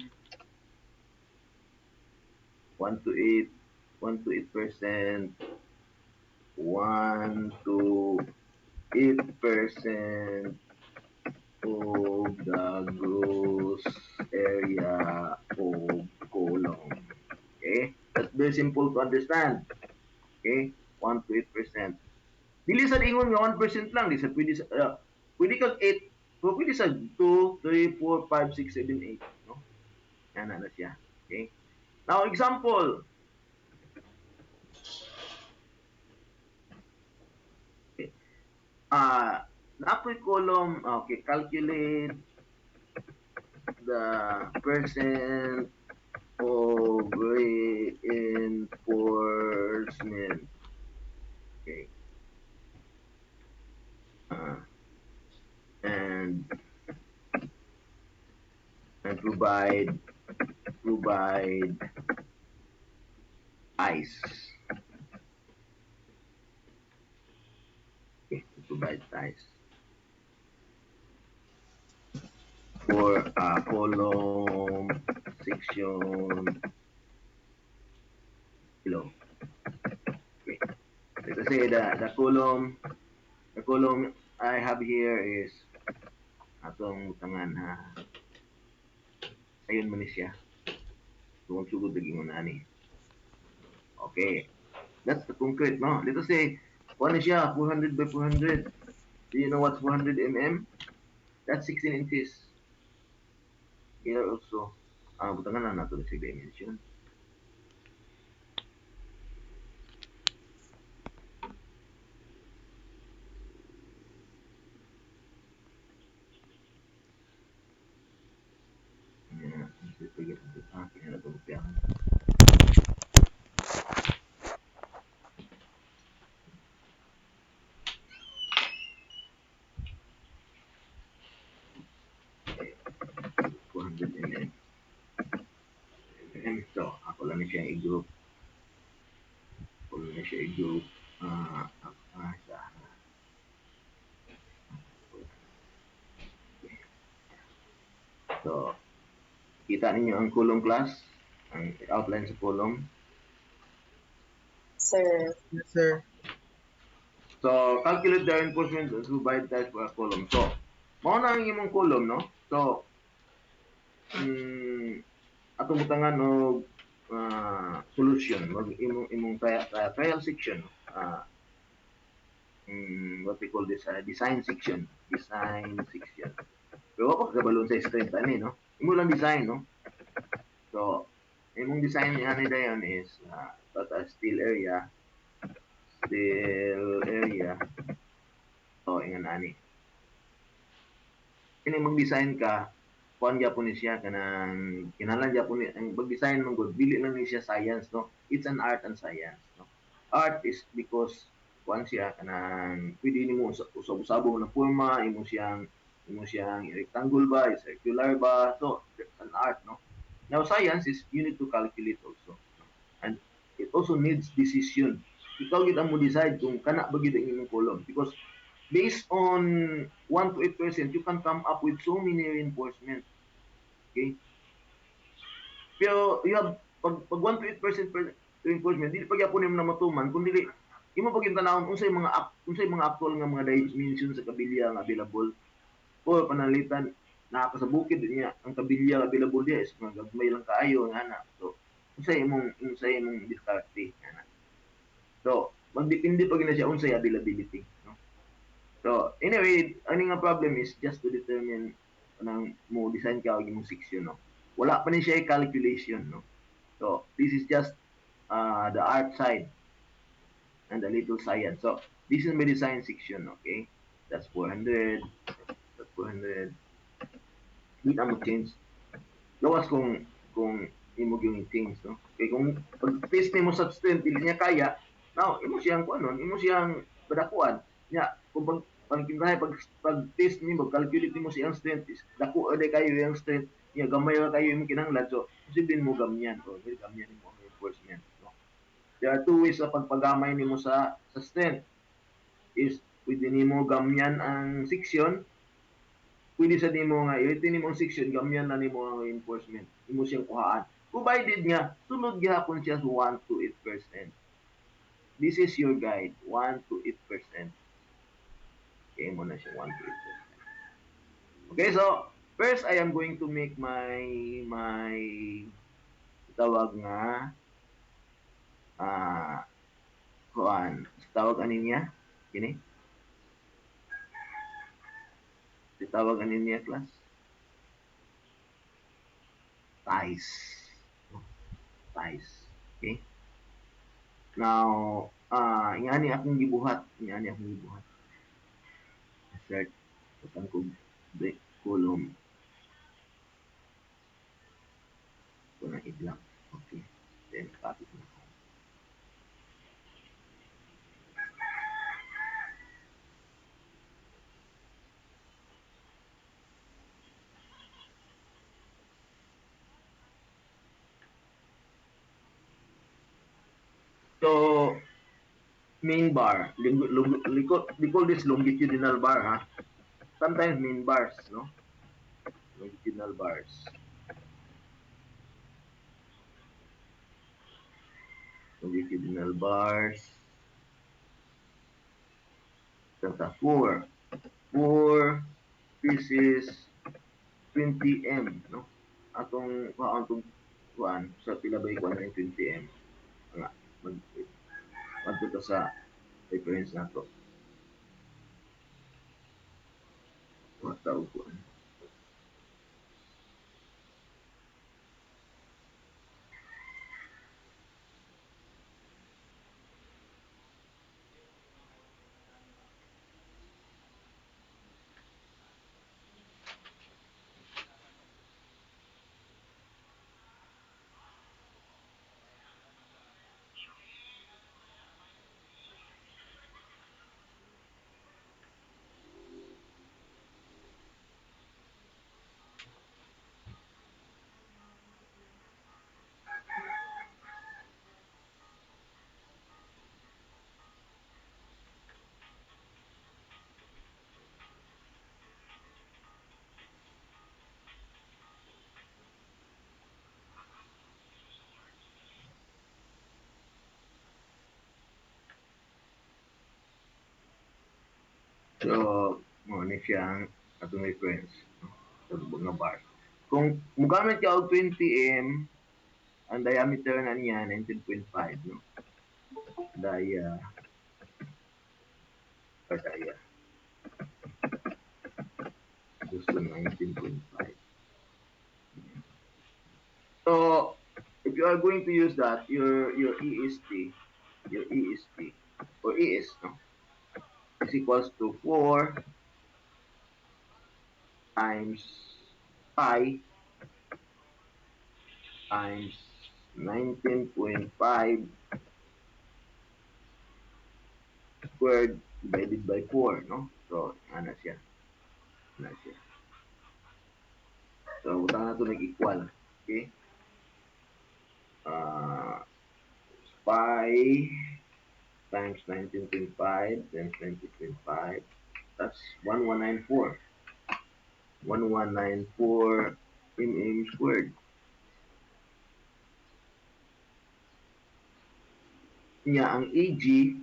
to 8, 1 to 8%, 1 to 8% of the gross area of column. Okay? That's very simple to understand. Okay? 1 to 8%. Dili sa ingon nga 1% lang, di sa pwede kag 8, so pwede sa 2, 3, 4, 5, 6, 7, 8, no? Yan na siya. Okay? Now, example. Okay. Na-apoy column, okay, calculate the percent of reinforcement. Okay. And provide ice. Okay, provide ice for column section below. Okay. Let's say the column I have here is atong tangan ayun man siya. Tungod sugod lagi mo na ni. Okay. That's the concrete, no? Let us say, ano siya, 400 by 400. Do you know what's 400 mm? That's 16 inches. Here also, butangan na nato sa dimension. So, ako lang siya i-group. So, kita ninyo ang column class, ang outline sa column. Sir. Yes, sir. So, calculate the reinforcement to provide that for a column. So, mao na ang imong column, no? So, atong butangan og solution, imong trial section, what we call this, design section. Pero ako kabalon sa strength ani, no? Imo lang design, no? So, imong design ni ani dayon is steel area. So, ingan ani. Kini mag-design ka, kuan gyapon ni siya kanang kinahanglan gyapon ni ang mag-design man gud dili lang ni siya science, no? It's an art and science, no? Art is because kuan siya kanang pwede nimo usab-usabong na forma, imo siyang rectangle ba, circular ba, so it's an art, no? Now science is you need to calculate also, and it also needs decision. Ikaw gid ang mo decide kung kana ba gid ang imong column, because based on 1 to 8%, you can come up with so many reinforcement. Okay? Pero you have, pag 1 to 8% reinforcement, dili pa gyapon nimo na matuman, kundi imo pag tanawon unsay mga actual nga mga dimensions sa kabilya nga available, o panalitan na sa bukid niya ang kabilya available diya is mga gagmay lang kaayo nga na. So unsay imong diskarte nga. So magdepende pa gina siya unsay availability, no? So, anyway, ang nga problem is just to determine anang mo design ka og imong section, no? Wala pa ni siya calculation, no? So, this is just the art side. and a little science. So this is my design section, okay? That's 400. That's 400. Di na mag-change. Gawas kung imo yung change, no? Kaya kung pag-test nimo sa strength, dili niya kaya, now, imo siyang kuanon, imo siyang badakuan. Nya, kung pag-test nimo, calculate nimo siyang strength, dako ade kayo yung strength, nya gamay ra kayo imong kinahanglan, so posible mo gamyan o gamyan nimo ang reinforcement, no? There are two ways sa pagpagamay nimo sa strength is pwede nimo gamyan ang section, pwede sa nimo nga ito nimo ang section gamyan na nimo ang reinforcement imo siyang kuhaan provided nga sunod gyapon siya sa 1 to 8%. This is your guide, 1 to 8%. Okay mo na siya 1 to 8%. Okay, so first I am going to make my tawag nga kuan tawag anin niya kini tawag anin niya class ties. Ties. Okay? Now, ingani akong gibuhat. Ingani akong gibuhat. Insert. Butang ko break column. Ito na i-block. Okay. Then, copy ko na. So, main bar. We call this longitudinal bar, ha? Sometimes main bars, no? Longitudinal bars. Longitudinal bars. Tata 4. 4 pieces 20M, no? Atong kuan sa pila ba ikuan ng 20M. Nga, magpunta sa reference nato. Mga tawag ko. So, mo ni siya ang atong reference, no? Sa mga bar. Kung mugamit ka og 20M, ang diameter na niya 19.5, no? Daya gusto 19.5. So, if you are going to use that, your EST, or ES, no? Is equals to 4 times pi times 19.5 squared divided by 4, no? So, ano siya? So, butang na ito nag-equal. Okay? Pi times 19.5 times 19.5, that's 1194. 1194 mm squared. Nya, ang AG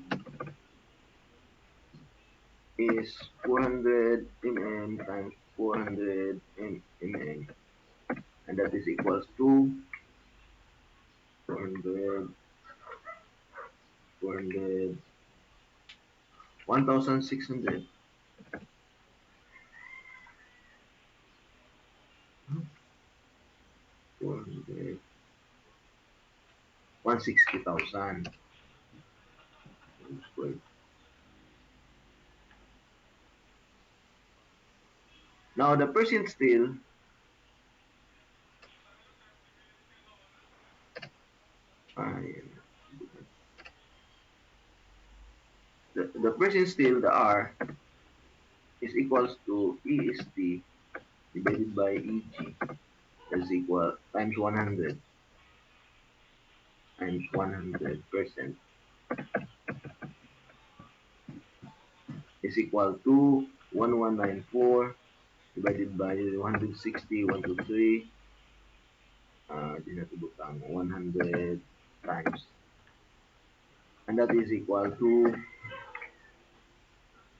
is 400 mm times 400 mm, and that is equals to 400 1600. 400 160,000. squared. Now the percent still, the percent still, the R, is equals to EST divided by EG is equal times 100 times 100% is equal to 1194 divided by 160, 123, di na tubutang 100 times. And that is equal to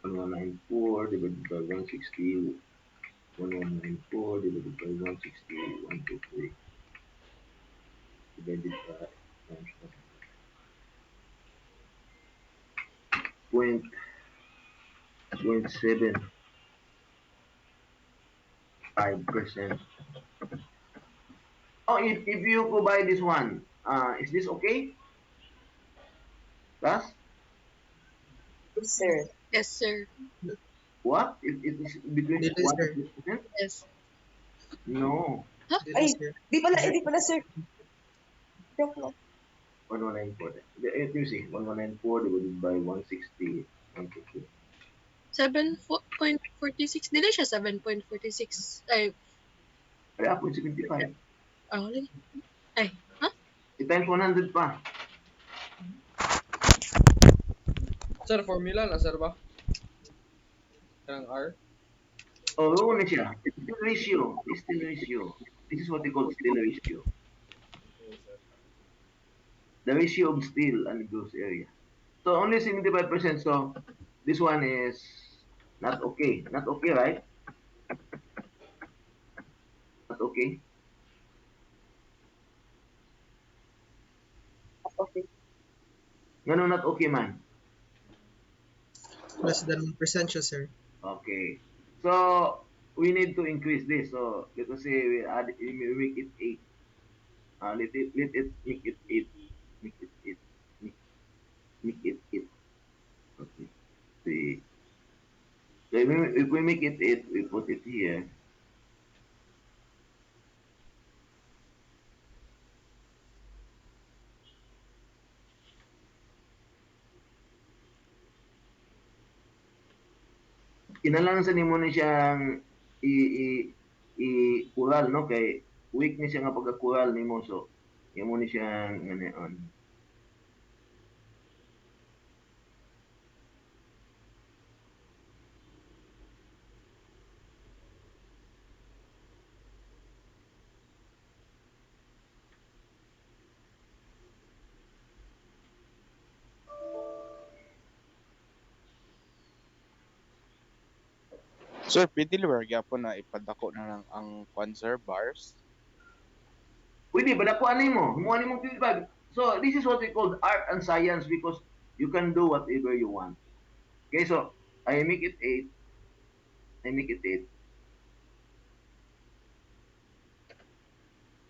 1194 divided by 160, 1194 divided by 160, 123 divided by times 0.75%. Oh, if you go buy this one, is this okay? Plus, Yes, sir. Yes, sir. what? It is between Dili, 1 sir. and 2%? Yes. No. Dili, Ay, sir. di pala, sir. Joke lang. 1194. Let me see. 1194 divided by 160. 150. 7.46. Dili siya 7.46. Ay, Kaya 0.75. ulit. Ay, ha? Times 100 pa. Sir, formula na sir ba? Kanang R? Oh, ano siya? Still ratio. Still ratio. This is what they call still ratio. Yes, sir. The ratio of steel and gross area. So only 75%. So this one is not okay. Not okay, right? Not okay. Okay. Ngano not okay man? Less than 1% siya, sir. Okay. So we need to increase this. So let us say we make it 8. Let it make it 8. Make it 8. Make it 8. Okay. See. So if we make it 8, we put it here. Kinalangsan nimo ni siyang i-kural, no, kay weak ni siya nga pagka-kural nimo, so imo ni siyang ngayon. Sir, pwede ba gyapon na ipadako na lang ang Panzer bars? Pwede ba dako ani mo? Mo ani mong 25. So this is what we call art and science because you can do whatever you want. Okay, so I make it 8. I make it 8.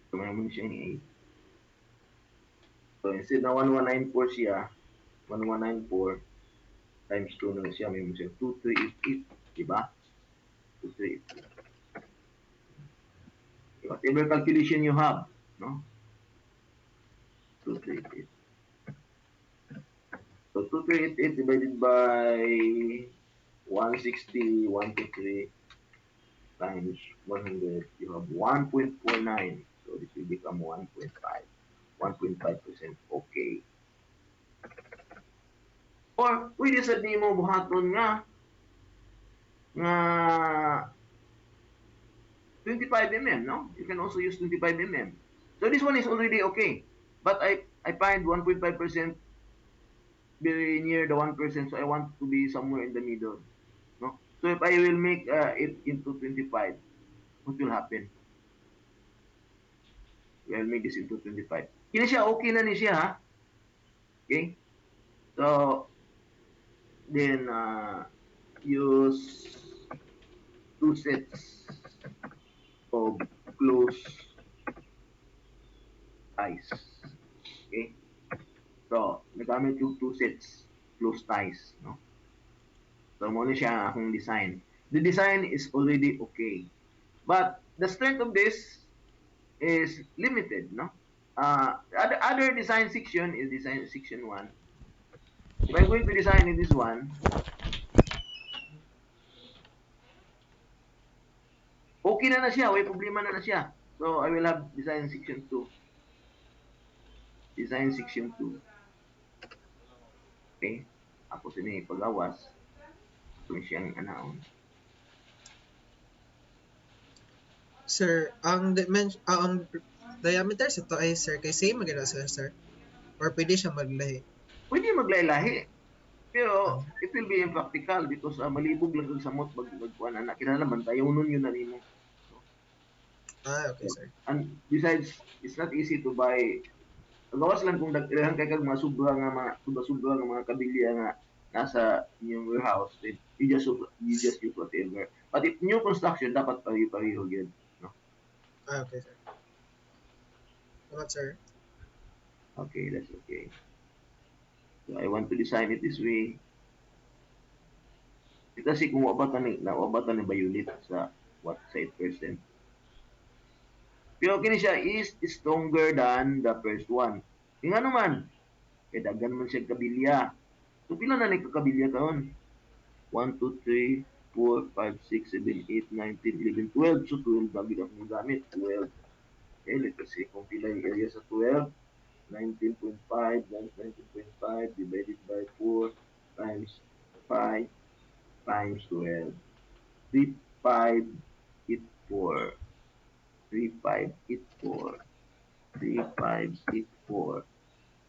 So may mo ni siyang 8. So instead na 1194 siya, 1194 times 2 na siya, may mo siya 2388, di ba? 2388. Whatever calculation you have, no? 2388. So 2388 divided by 160, 123 times 100, you have 1.49. So this will become 1.5. 1.5% okay. Or pwede sa di mo buhaton nga 25 mm, no? You can also use 25 mm. So this one is already okay. But I find 1.5% very near the 1%, so I want to be somewhere in the middle. No? So if I will make it into 25, what will happen? I'll make this into 25. Kini siya, okay na ni siya, ha? Okay? So, then, use 2 sets of close eyes. Okay? So, nagamit yung 2 sets. close ties, no? So mo ni siya akong design. The design is already okay. But the strength of this is limited, no? Other design section is design section 1. If I'm going to design in this one, okay na siya, may problema na siya. So I will have design section 2. Design section 2. Okay? Tapos ini pagawas. Ito siyang anaon. Sir, ang diameter sa to ay sir kay same magana sir. Or pwede siya maglahi. Pwede maglahi-lahi. Pero it will be impractical because malibog lang kag samot magkuan ana kinahanglan tayo nun yun na nimo. Okay, sir. And besides, it's not easy to buy. Gawas lang kung daghan kay kag mga sobra nga mga kabilya nga nasa inyong warehouse, then you just use whatever. But if new construction, dapat pari-pariho yun. No? Okay, sir. Salamat, sir. Okay, that's okay. So I want to design it this way. Kasi kung wabatan ni violet sa what sa 8%. Pero kini siya is stronger than the first one. Nga naman, kay daghan man siya kabilya. So pila na ni kabilya karon? 1, 2, 3, 4, 5, 6, 7, 8, 9, 10, 11, 12. So 12 na bilang mong gamit. 12. Okay, let's see kung pila yung area sa 12. 19.5 times 19.5 divided by 4 times 5 times 12. 3584. 3584. 3584.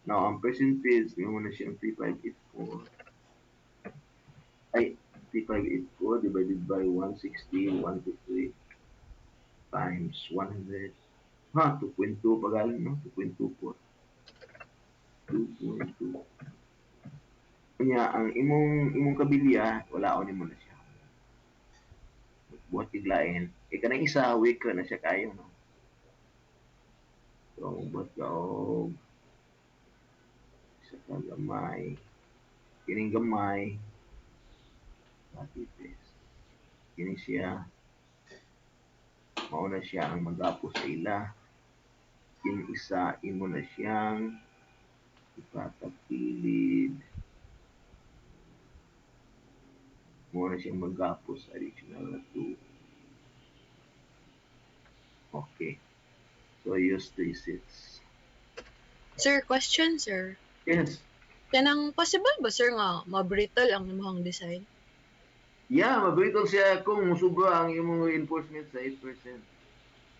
Now, ang percentage, may muna siyang 3584. Ay, 3584 divided by 160, 123 times 100. 2.2 pagaling, no? 2.24. 2.2. Kanya, ang imong kabilya, wala ko nimo na siya. Buhat tiglain. Kanang isa, weaker na siya kayo, no? So, buhat ka o isa ka gamay. Kining gamay. Matipis. Kini siya. Mauna siya ang mag-apo sa ila. Kining isa, imo na siyang ipatapilid. Mauna siyang mag-apo sa additional na 2. Okay. So, use 3 sets. Sir, question, sir. Yes. Kanang possible ba, sir, nga mabrittle ang imong design? Yeah, mabritol siya kung musubra ang imong reinforcement sa 8%.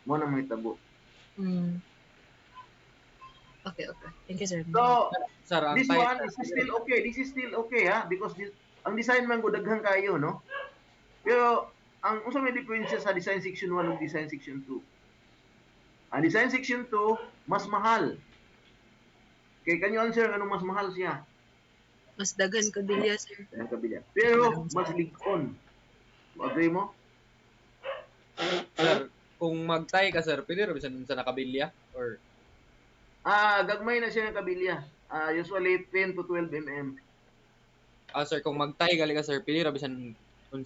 Mo na may tabo. Okay. Thank you, sir. So, Sir, ang this tight one is still okay. This is still okay, ha? Because ang design man ko daghan kayo, no? Pero, ang usa may diferensya sa design section 1 ug design section 2. Ang design section 2, mas mahal. Kay kanyo answer, anong mas mahal siya? Mas dagan kabilya, sir. Ang kabilya. Pero, mas ligon. Agree mo? Sir, kung mag-tie ka, sir, pwede rin sa nakabilya? Or, Gagmay na siya ng kabilya. Usually 10 to 12 mm. sir, kung mag-tie gali ka, sir, pwede rin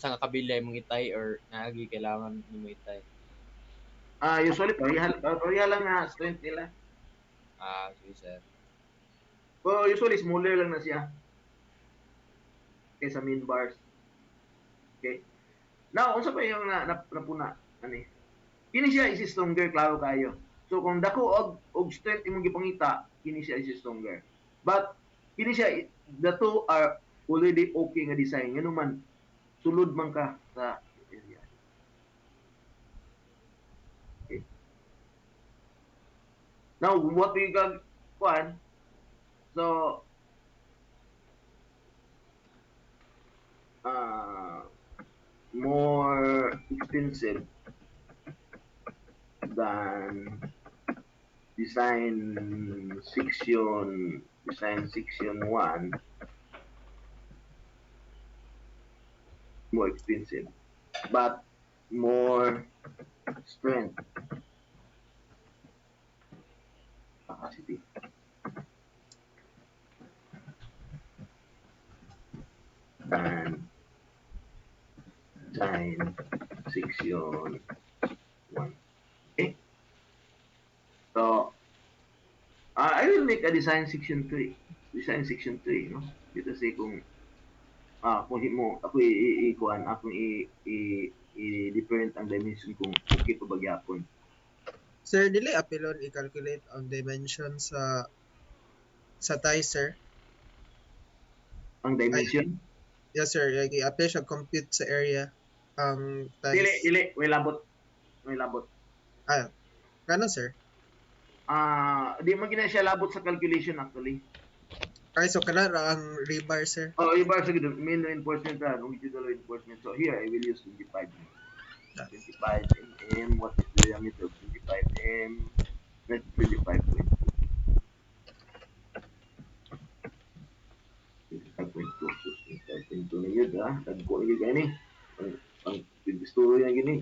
sa nakabilya mong itay or naagi kailangan mo itay? Usually pareha lang nga strength nila. Sige, sir. Pero usually smaller lang na siya kaysa main bars. Okay. Now, unsa pa yung napuna? Ani? Kini siya is stronger, klaro kayo. So kung dako og strength imong gipangita, kini siya is stronger. But kini siya, the two are already okay nga design. Ngano man sulod man ka sa area. Okay. Now, what we got kuan? So more expensive than design section 1, more expensive but more strength capacity. and design section 1. Okay? So, I will make a design section 3. Design section 3, no? Dito say kung himo ako i-kuan, akong i-different ang dimension kung okay pa bagyapon. Sir, dili apilon i-calculate ang dimension sa tie, sir. Ang dimension. Yes, sir. Like, i-apply siya compute sa area ang ties. Dili, may labot. May labot. Kano, sir? Di man gina siya labot sa calculation actually. Okay, so kana ra ang rebar, sir. Oh, iba sa gid main reinforcement ra, longitudinal reinforcement. So here I will use 25. 25 mm. What is the diameter of 25 mm? That's 25.2. 25.2. 25.2 na yun, ha? Tagpo na yun gani. Ang story na gini.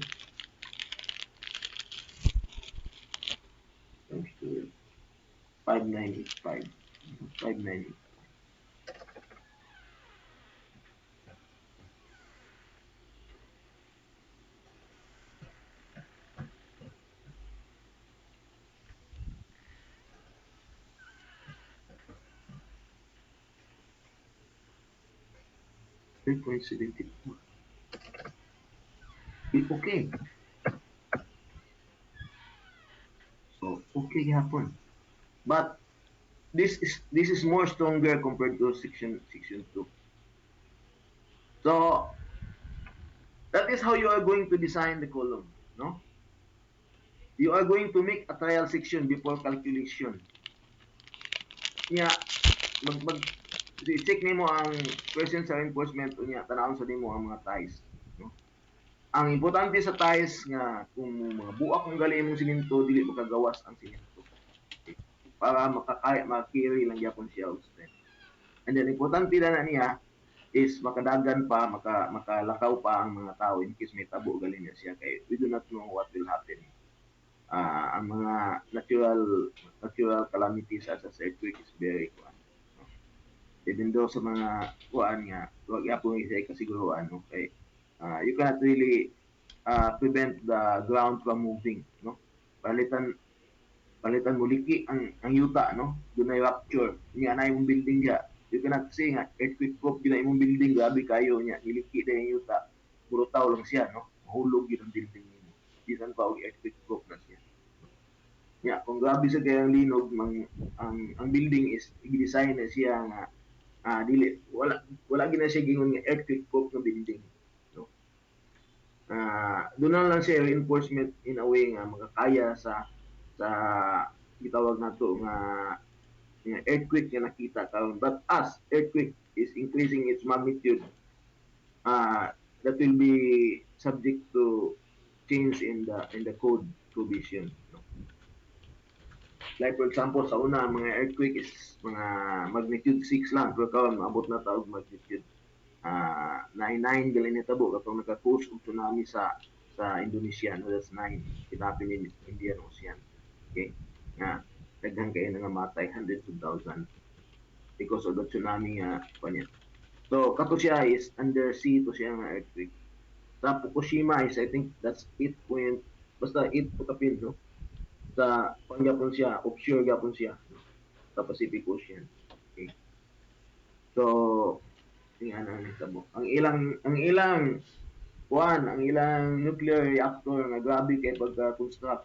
Times 12. 5985. 5985. $3.74. Okay. So, okay hapon. But this is more stronger compared to section 2. So that is how you are going to design the column, no? You are going to make a trial section before calculation. Check nimo ang presence sa reinforcement unya tanawon sa nimo ang mga ties, no? Ang importante sa ties nga kung mga buak ang gali imong simento dili makagawas ang simento. Okay? Para makakaya lang gyapon siya og strength. And then importante na niya is makadagan pa, makalakaw pa ang mga tao in case may tabo gali niya siya kay we do not know what will happen. Ang mga natural calamities as earthquake is very common. Even though sa mga kuan nga wag yapon isa kasiguruan, okay, you cannot really prevent the ground from moving, no? Palitan mo liki ang yuta, no? Dunay rupture niya na yung building niya. You cannot say nga earthquake proof gina imong building, grabe kayo niya niliki na yung yuta, puro taw lang siya, no? Mahulog yun ang building niyo. Bisan pa og earthquake proof na siya. Yeah, kung grabe sa kayang linog, ang building is i-design na siya nga dili wala gina siya gingon nga earthquake proof na building, no? Doon lang siya reinforcement in a way nga makakaya sa gitawag nato nga earthquake nga nakita karon. But as earthquake is increasing its magnitude, that will be subject to change in the code provision, no? Like for example, sa una, mga earthquake is mga magnitude 6 lang. Pero karon maabot na taog magnitude 9 gali na tabo katong naka-cause og tsunami sa Indonesia. No, that's 9. Kinapin in Indian Ocean. Okay? Daghan kayo nga matay, hundreds of thousands because of the tsunami nga kanya. So, kato siya is under sea to siya nga earthquake. Sa Fukushima is, I think that's 8 point, basta 8 kapin, no? Sa panggapon siya, offshore gapon siya, no? Sa Pacific Ocean. Okay. So, tingnan na nitabo. Ang ilang nuclear reactor nga grabe kay pagka-construct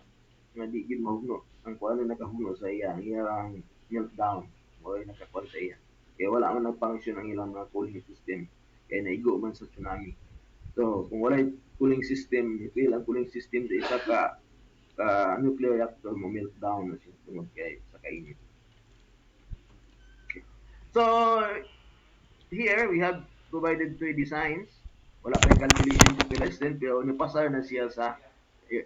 nga di gid mahugno. Ang kuan na nakahugno sa iya, ang iyang meltdown o nakakuan sa iya. Kaya wala man nag-function ang ilang mga cooling system. Kaya naigo man sa tsunami. So, kung wala cooling system, fail ang cooling system sa isa ka nuclear reactor mo meltdown na siya tungod kay sa kainit. Okay. So here we have provided 3 designs. Wala pa yung calculation sa Palestine pero napasar na siya sa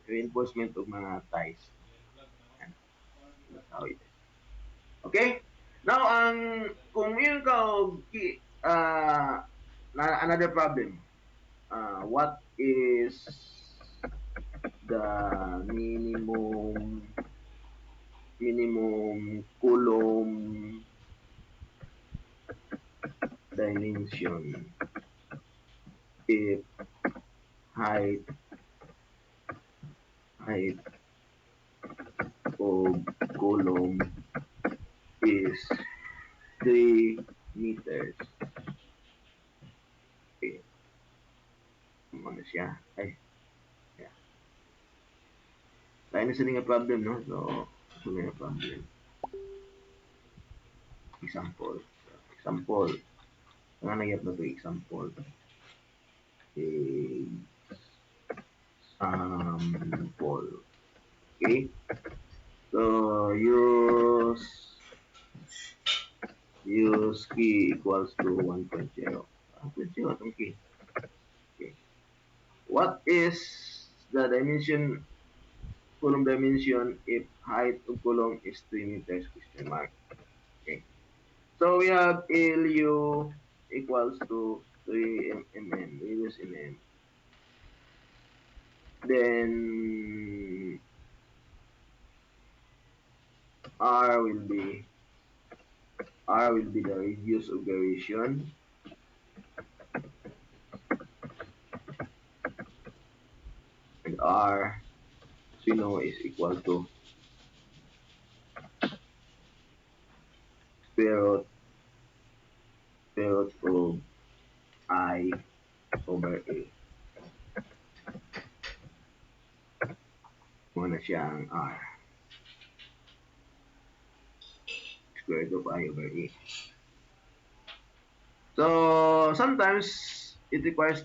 reinforcement of mga ties. That's how it is. Okay? Now kung yun ka another problem. What is the minimum column dimension if height of column is 3 meters. Okay. Ano siya? Ay, yeah. Tayo na sa nga problem, no? So nga problem. Example. Ang nagyap na to example. Example. Okay? So, use key equals to 1.0. 1.0 itong key. Okay. What is the dimension, column dimension if height of column is 3 meters? Question mark. Okay. So we have LU equals to 3 mm. We use mm. Then R will be the radius of gyration. And R, as we know, is equal to square root of I over A. Muna siya ang R. Square root of I over A. So, sometimes it requires,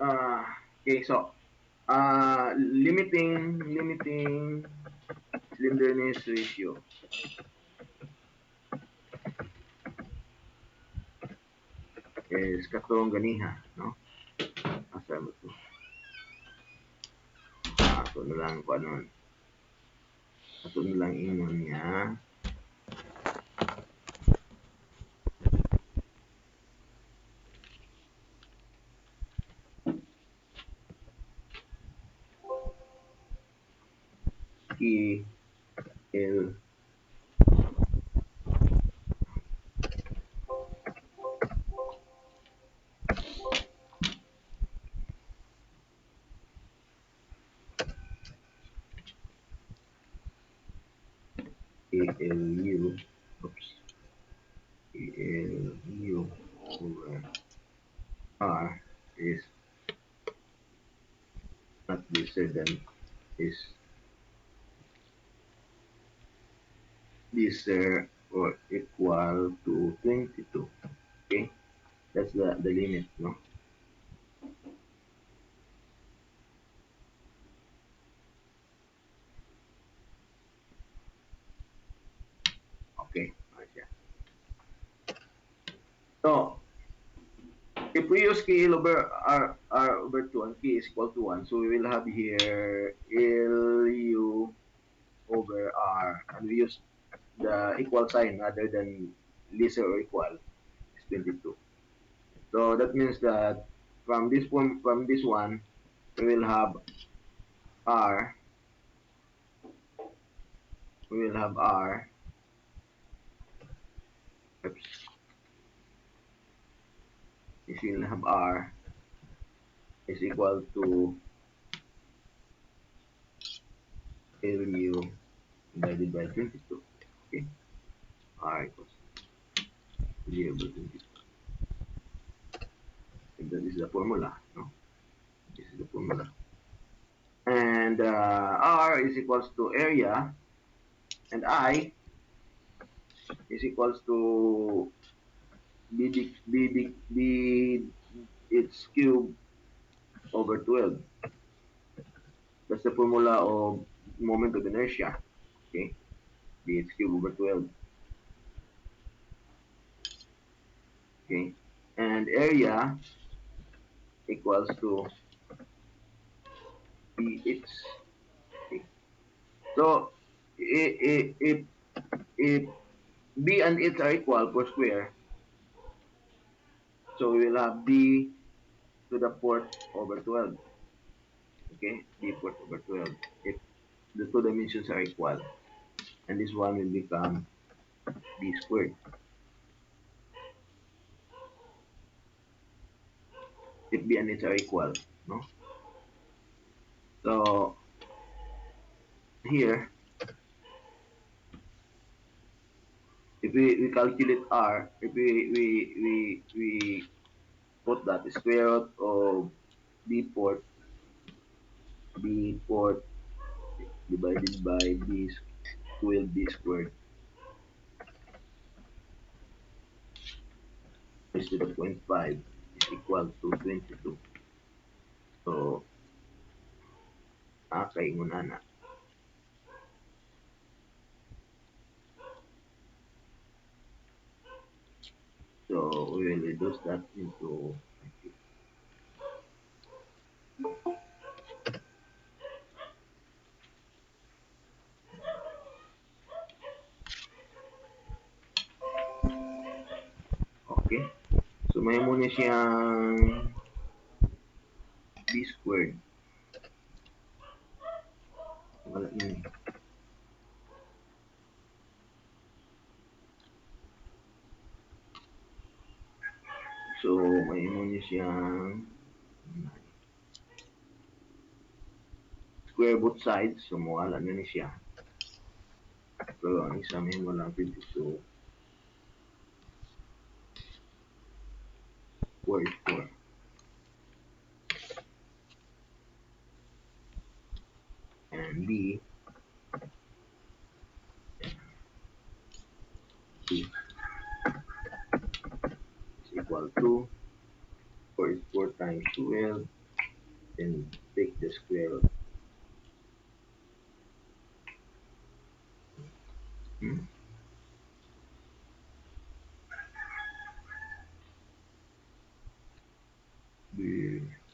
okay, so, limiting slenderness ratio. Is katong ganiha, no? Asa mo to? Ato na lang kung ano. Ato na lang ingon niya. Key L ALU, oops, ALU over R is not lesser than is lesser or equal to 22. Okay, that's the limit, no? Okay, so if we use K over R over 2 and K is equal to 1, so we will have here LU over R, and we use the equal sign rather than lesser or equal is 22. So that means that from this one, we will have R. Oops. We will have R is equal to LU divided by 22. Okay. R equals LU over 22. And that is the formula, no? This is the formula. And R is equals to area, and I is equals to B its cube over 12. That's the formula of moment of inertia. Okay, B its cube over 12. Okay, and area equals to BH. Okay. So if B and H are equal for square, so we will have B to the fourth over 12. Okay, B fourth over 12. If the two dimensions are equal, and this one will become B squared. if B and H are equal, no? So here, if we calculate R, if we put that square root of B port divided by B 12B squared raised to the point 5 is equal to 22. So, kaingon na. So, we will reduce that into okay. So, may muna siyang B squared. Wala yun. So, may muna siyang square both sides. So, mawala na ni siya. Pero ang isa may mo lang 22. 4 is 4. And B is equal to 4 is 4 times 12. Then take the square root. Hmm?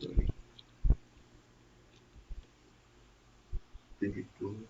Sorry. 22.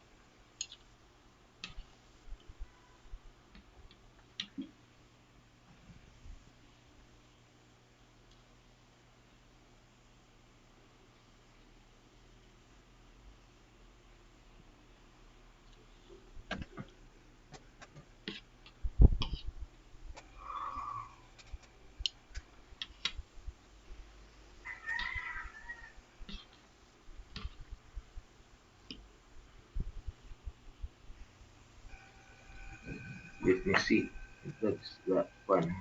Let me see if that's that one.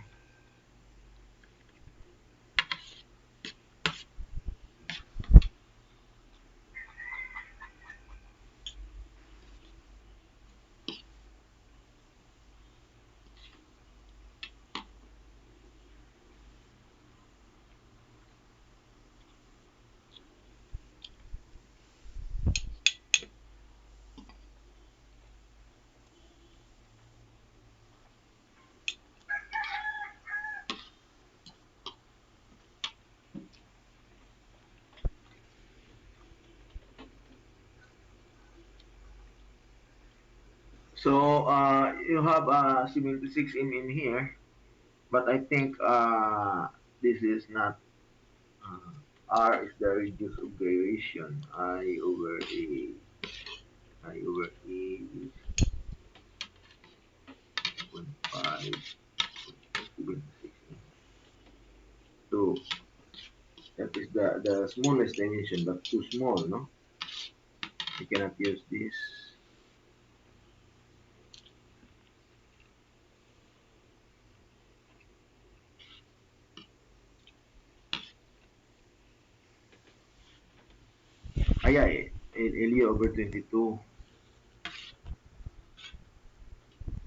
So you have 76 in here, but I think this is not R is the radius of gyration. I over A is 0.5 76. So that is the smallest dimension, but too small, no? You cannot use this. Yeah, LU over 22.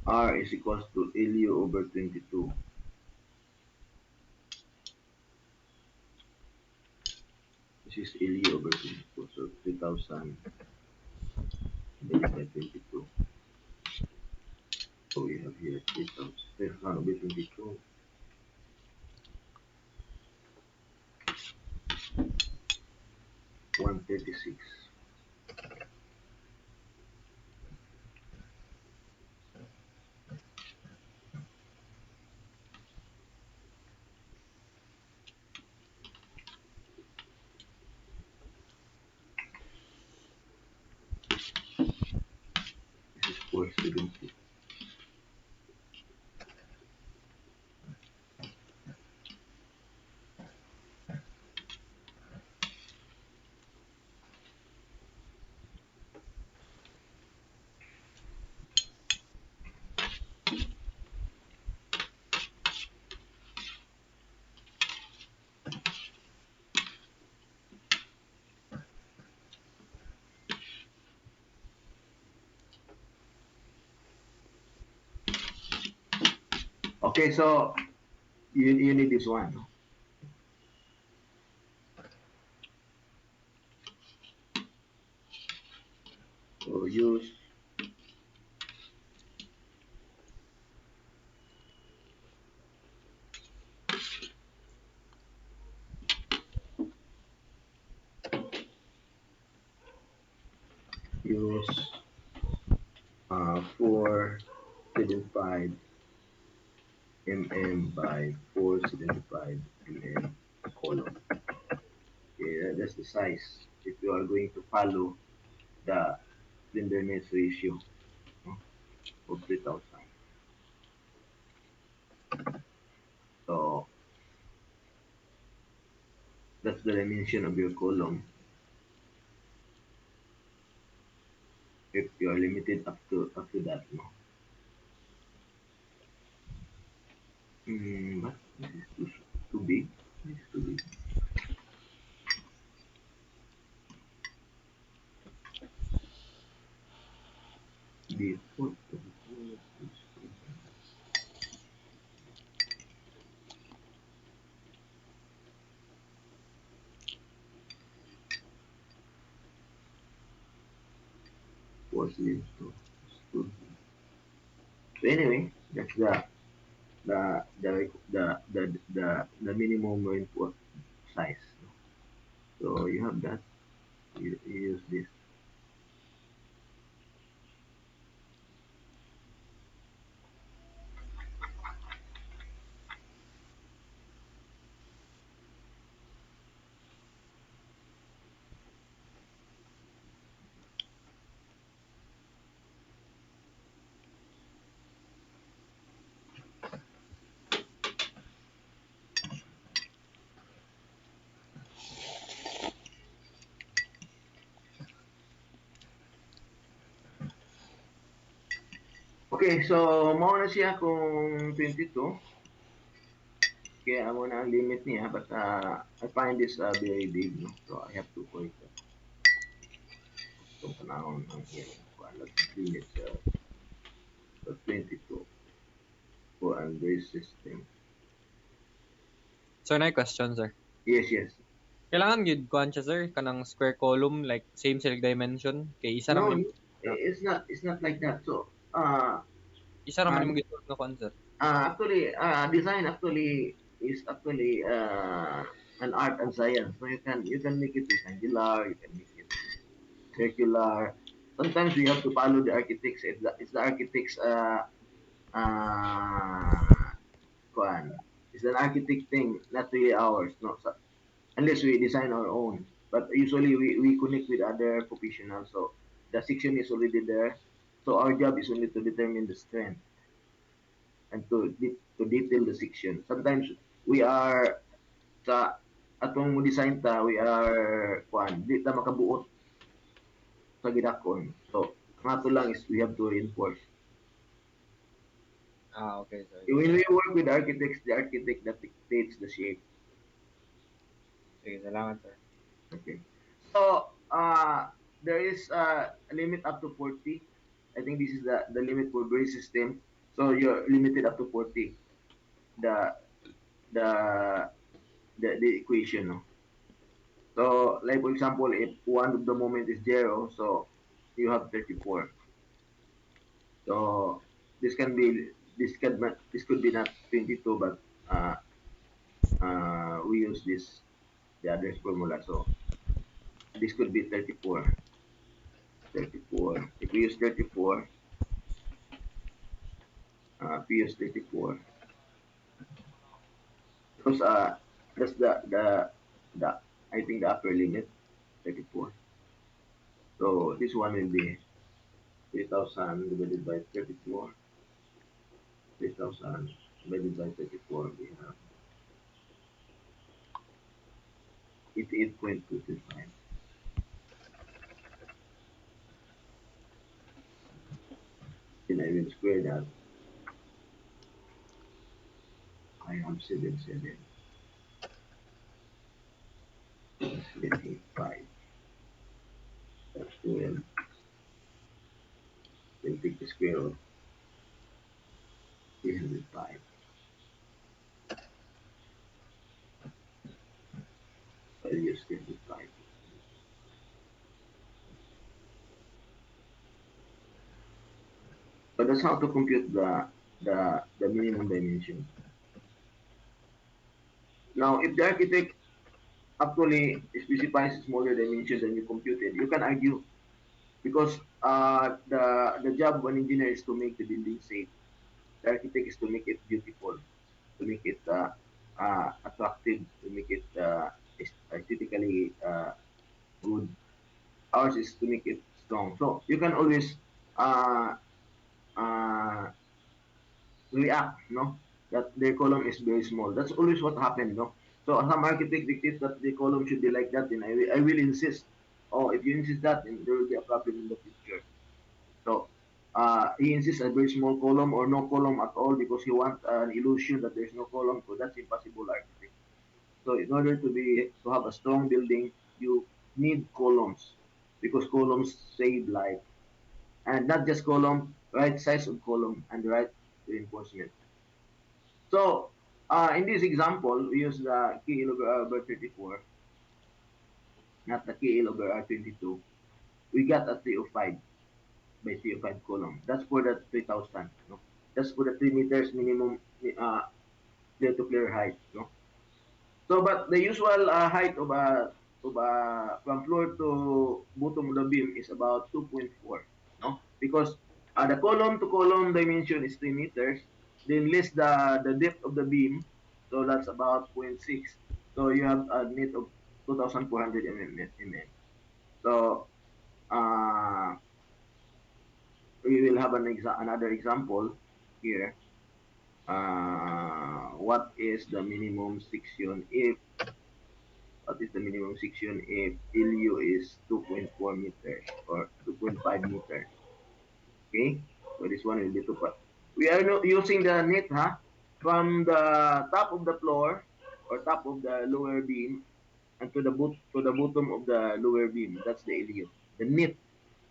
R is equals to LU over 22. This is LU over 22. So 3000 divided by 22. So we have here 3000 over 22. 136. This is 470. Okay, so you need this one. No? So use 475 by 475 column. Okay, that's the size. If you are going to follow the slenderness ratio, no, of 3000. So that's the dimension of your column. If you are limited up to that, no. But this is too big. This is too big. The foot of the floor is four sleeves to stood. So anyway, that's the minimum input size. So you have that. You use this. Okay, so mauna siya kung 22. Kaya amo na ang limit niya, but I find this very big, no? So I have to correct that. So panahon ang iyang limit sa 22 for Android system. So, na question, sir. Yes, yes. Kailangan gid kuan siya, sir, kanang square column like same sila dimension kay isa No, naman it's not like that. So isa uh, naman yung gitawag na kuan, sir. actually, design actually is actually an art and science. So you can make it rectangular, you can make it circular. Sometimes we have to follow the architects. It's the architects kuan. It's an architect thing, not really ours. No, so, unless we design our own. But usually we connect with other professionals. So the section is already there. So our job is only to determine the strength and to detail the section. Sometimes we are sa atong mo design ta, we are kuan di ta makabuot sa gidakon. So ang ato lang is we have to reinforce. Okay, sir. When we work with architects, the architect that dictates the shape. Sige, salamat, sir. Okay. So there is a limit up to 40. I think this is the limit for brace system. So you're limited up to 40. The the the equation. No? So like for example, if one of the moment is zero, so you have 34. So this can be this could be not 22, but we use this the address formula. So this could be 34. 34. If we use 34, we use 34. Because that's the I think the upper limit 34. So this one will be 3,000 divided by 34. 3,000 divided by 34. We have 88.225. Then I will square that. I have 77. Let's 5. That's 12. Then take the square of 305. you still be 5. So that's how to compute the minimum dimension. Now, if the architect actually specifies smaller dimensions than you computed, you can argue because the job of an engineer is to make the building safe. The architect is to make it beautiful, to make it attractive, to make it aesthetically good. Ours is to make it strong. So you can always uh, uh, react, no, that their column is very small. That's always what happened, no. So some architect dictates that the column should be like that, and I will insist. Oh, if you insist that, then there will be a problem in the future. So he insists a very small column or no column at all because he wants an illusion that there's no column. So that's impossible, architect. So in order to have a strong building, you need columns because columns save life, and not just column, right size of column and the right reinforcement. So in this example, we use the KL over R/34, not the KL over R22. We got a 305 by 305 column. That's for the 3,000. No? That's for the 3 meters minimum clear to clear height. No? So, but the usual height of from floor to bottom of the beam is about 2.4. No, because the column to column dimension is 3 meters. Then list the depth of the beam, so that's about zero point 0.6. So you have a net of 2,400 mm. So uh, we will have another example here. What is the minimum section if LU is 2.4 meters or 2.5 meters? Okay, so this one will be 2. We are using the net, from the top of the floor or top of the lower beam and to the bottom of the lower beam. That's the LU, the net,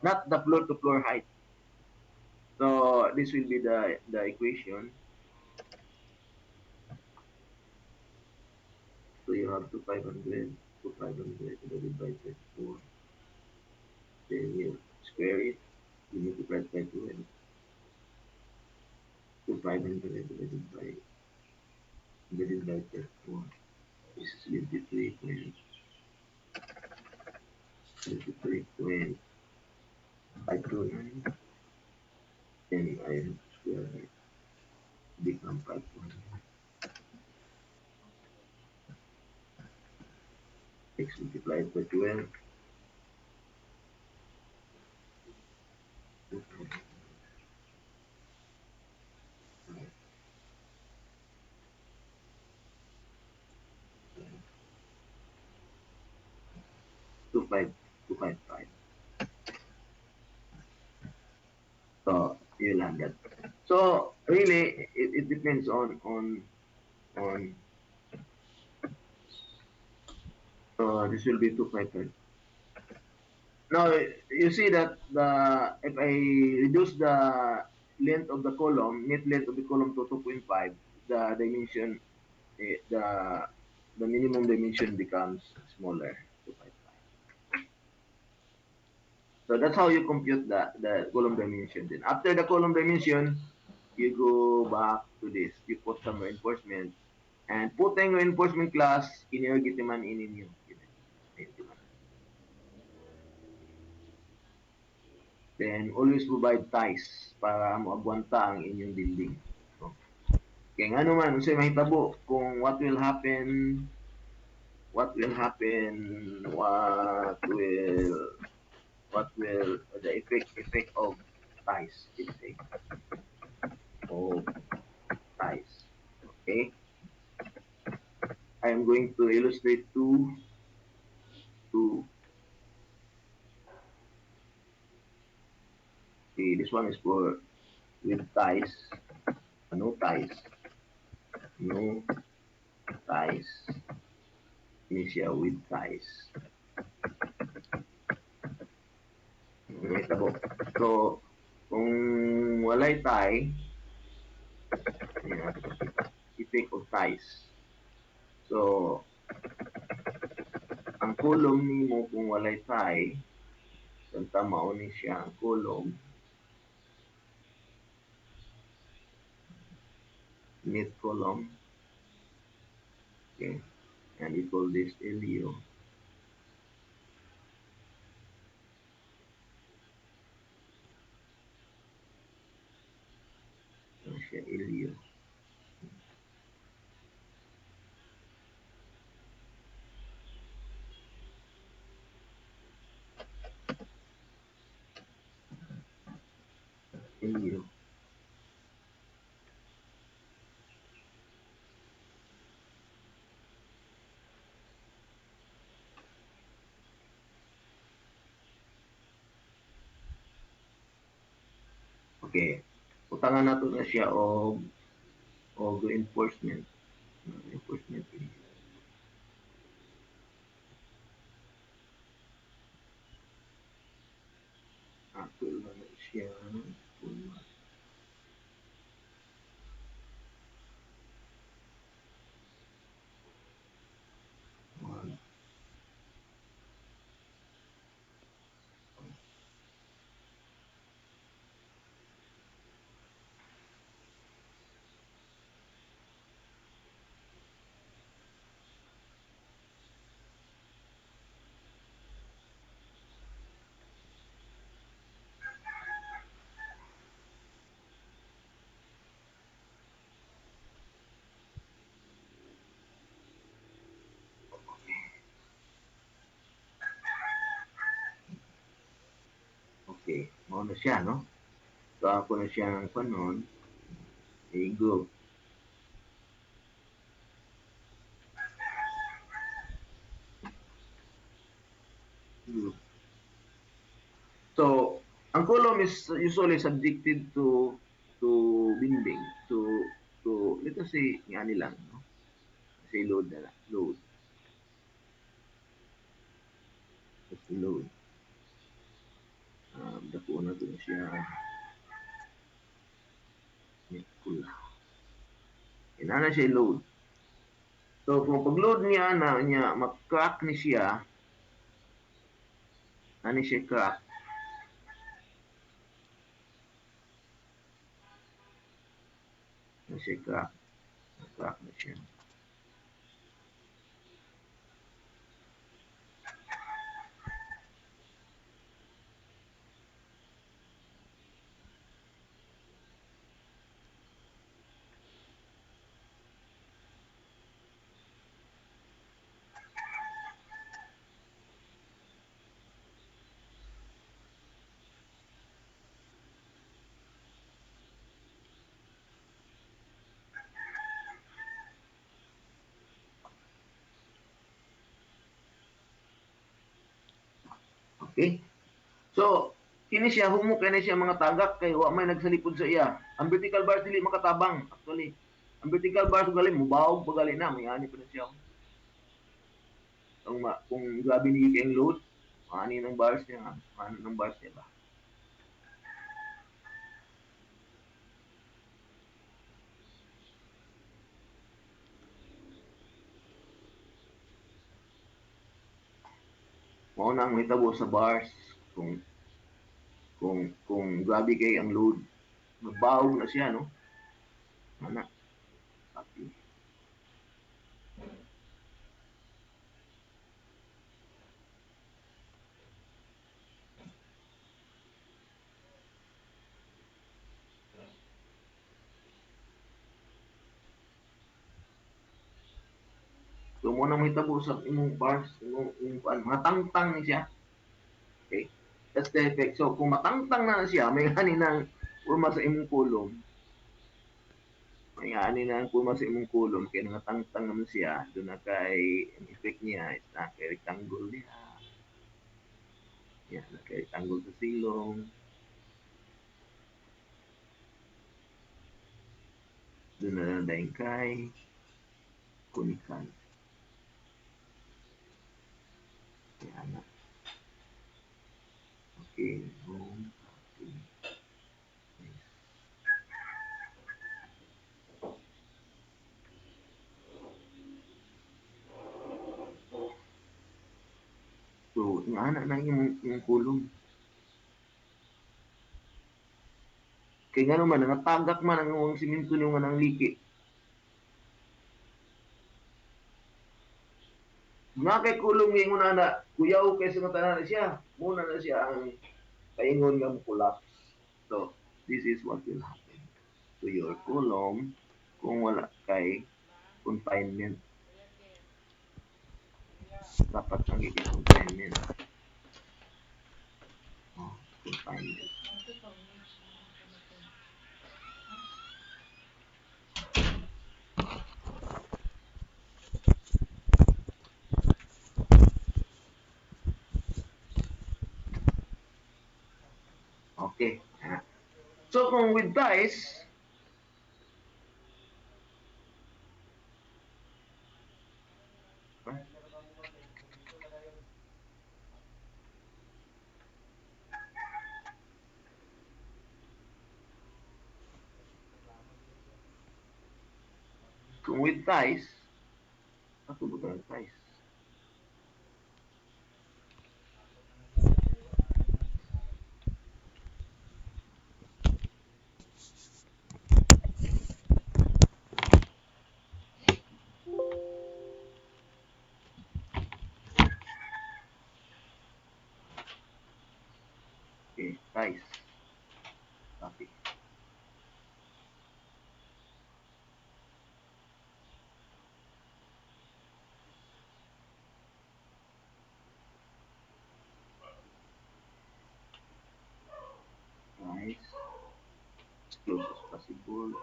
not the floor to floor height. So this will be the equation. So you have to 500 divided by 34. Then you square it. You multiply it by 12. To 500 divided by 34. This is 23.529. Then I have to square it. Become 5.1. X multiplied by 12. 25255. So you land that. So really, it depends on. This will be 255. Now you see that if I reduce the length of the column, net length of the column to 2.5, the dimension, the minimum dimension becomes smaller, 2.5. So that's how you compute the column dimension. Then after the column dimension, you go back to this. You put some reinforcement and putting reinforcement class kinirgitiman ininyo. Then always provide ties para moagwanta ang inyong building. So, kaya nga naman, unsay mahitabo kung what will happen, what will the effect of ties, effect of ties. Okay, I am going to illustrate two. See, this one is for with ties, no ties, no ties. Initial with ties. Mahitabo. So, kung walay tie, yan, effect of ties. So, ang column nimo kung walay tie, kanta mao ni siya ang column, mid column, okay, and we call this LU. Ito siya LU. LU. Okay. Utangan nato na siya og reinforcement. Reinforcement. Ako na siya. One. Okay, mao na siya, no? So, ako na siyang panon, i-group. Group. So, ang column is usually subjected to bimbing, to let us say, nga nilang, no? Say load na lang, load. That's the load. Dako na ito siya. Pula. Inana siya load. So, kung pag-load niya na niya, mag-crack ni siya, ani siya crack. Ani siya crack. Crack na siya. Okay? So, kini siya humok kani siya mga tagak kay wa may nagsalipod sa iya. Ang vertical bars dili makatabang actually. Ang vertical bars gali mubaog pagali na may ani pa na siya. Kung grabe ni kay load, ani ng bars niya, ano ng bars niya ba? Mao na ang mahitabo sa bars kung grabe kay ang load. Magbaog na siya, no? Ana. Okay. So, mo na mahitabo sa imong bars, imong mga tangtang ni siya. Okay? That's the effect. So, kung matangtang na siya, may hani ng purma sa imong kulom. May hani na ang purma sa imong kulom, kaya nangatangtang naman siya, doon na kay, ang effect niya is na kay rectangle niya. Yan, na kay rectangle sa silong. Doon na lang kay kunikan. Yan na. Okay. Home. Okay. nga na yung kulong. Kaya nga naman, natagak man ang siminto nyo nga ng liki. Nga kay kulong yung una na, kuyaw kaysa nga tanan na siya. Muna na siya ang kaingon nga collapse. So, this is what will happen to your kulong kung wala kay confinement. Dapat nagiging confinement. Oh, confinement. Okay. So kung with ties, kung with ties, ako ba ng ties? Okay, ties. Copy. Ties. As close as possible.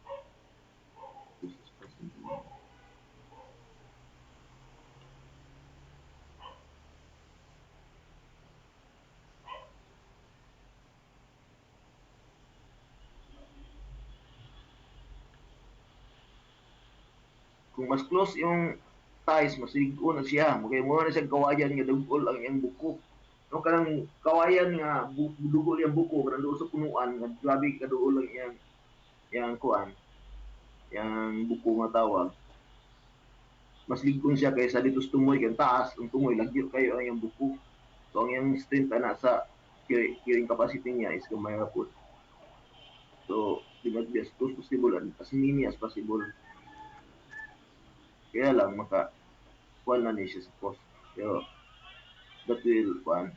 As close as possible. Kung mas close yung ties, mas ligo na siya. Kaya mo na siyang kawayan nga dugol ang iyang buko. No, kanang kawayan nga dugol yung buko, kanang doon sa punuan, nga grabe kaduol ang iyang kuan, yung buko nga tawag. Mas ligon siya kaysa dito sa tumoy, kaya taas, ang tumoy, lagyo kayo ang iyang buko. So, ang iyang strength na sa carrying capacity niya is gamay ra po. So, di ba, as close as possible, as mini as possible. Kaya lang, kuan na niya siya sa post. Pero, that will, kuan.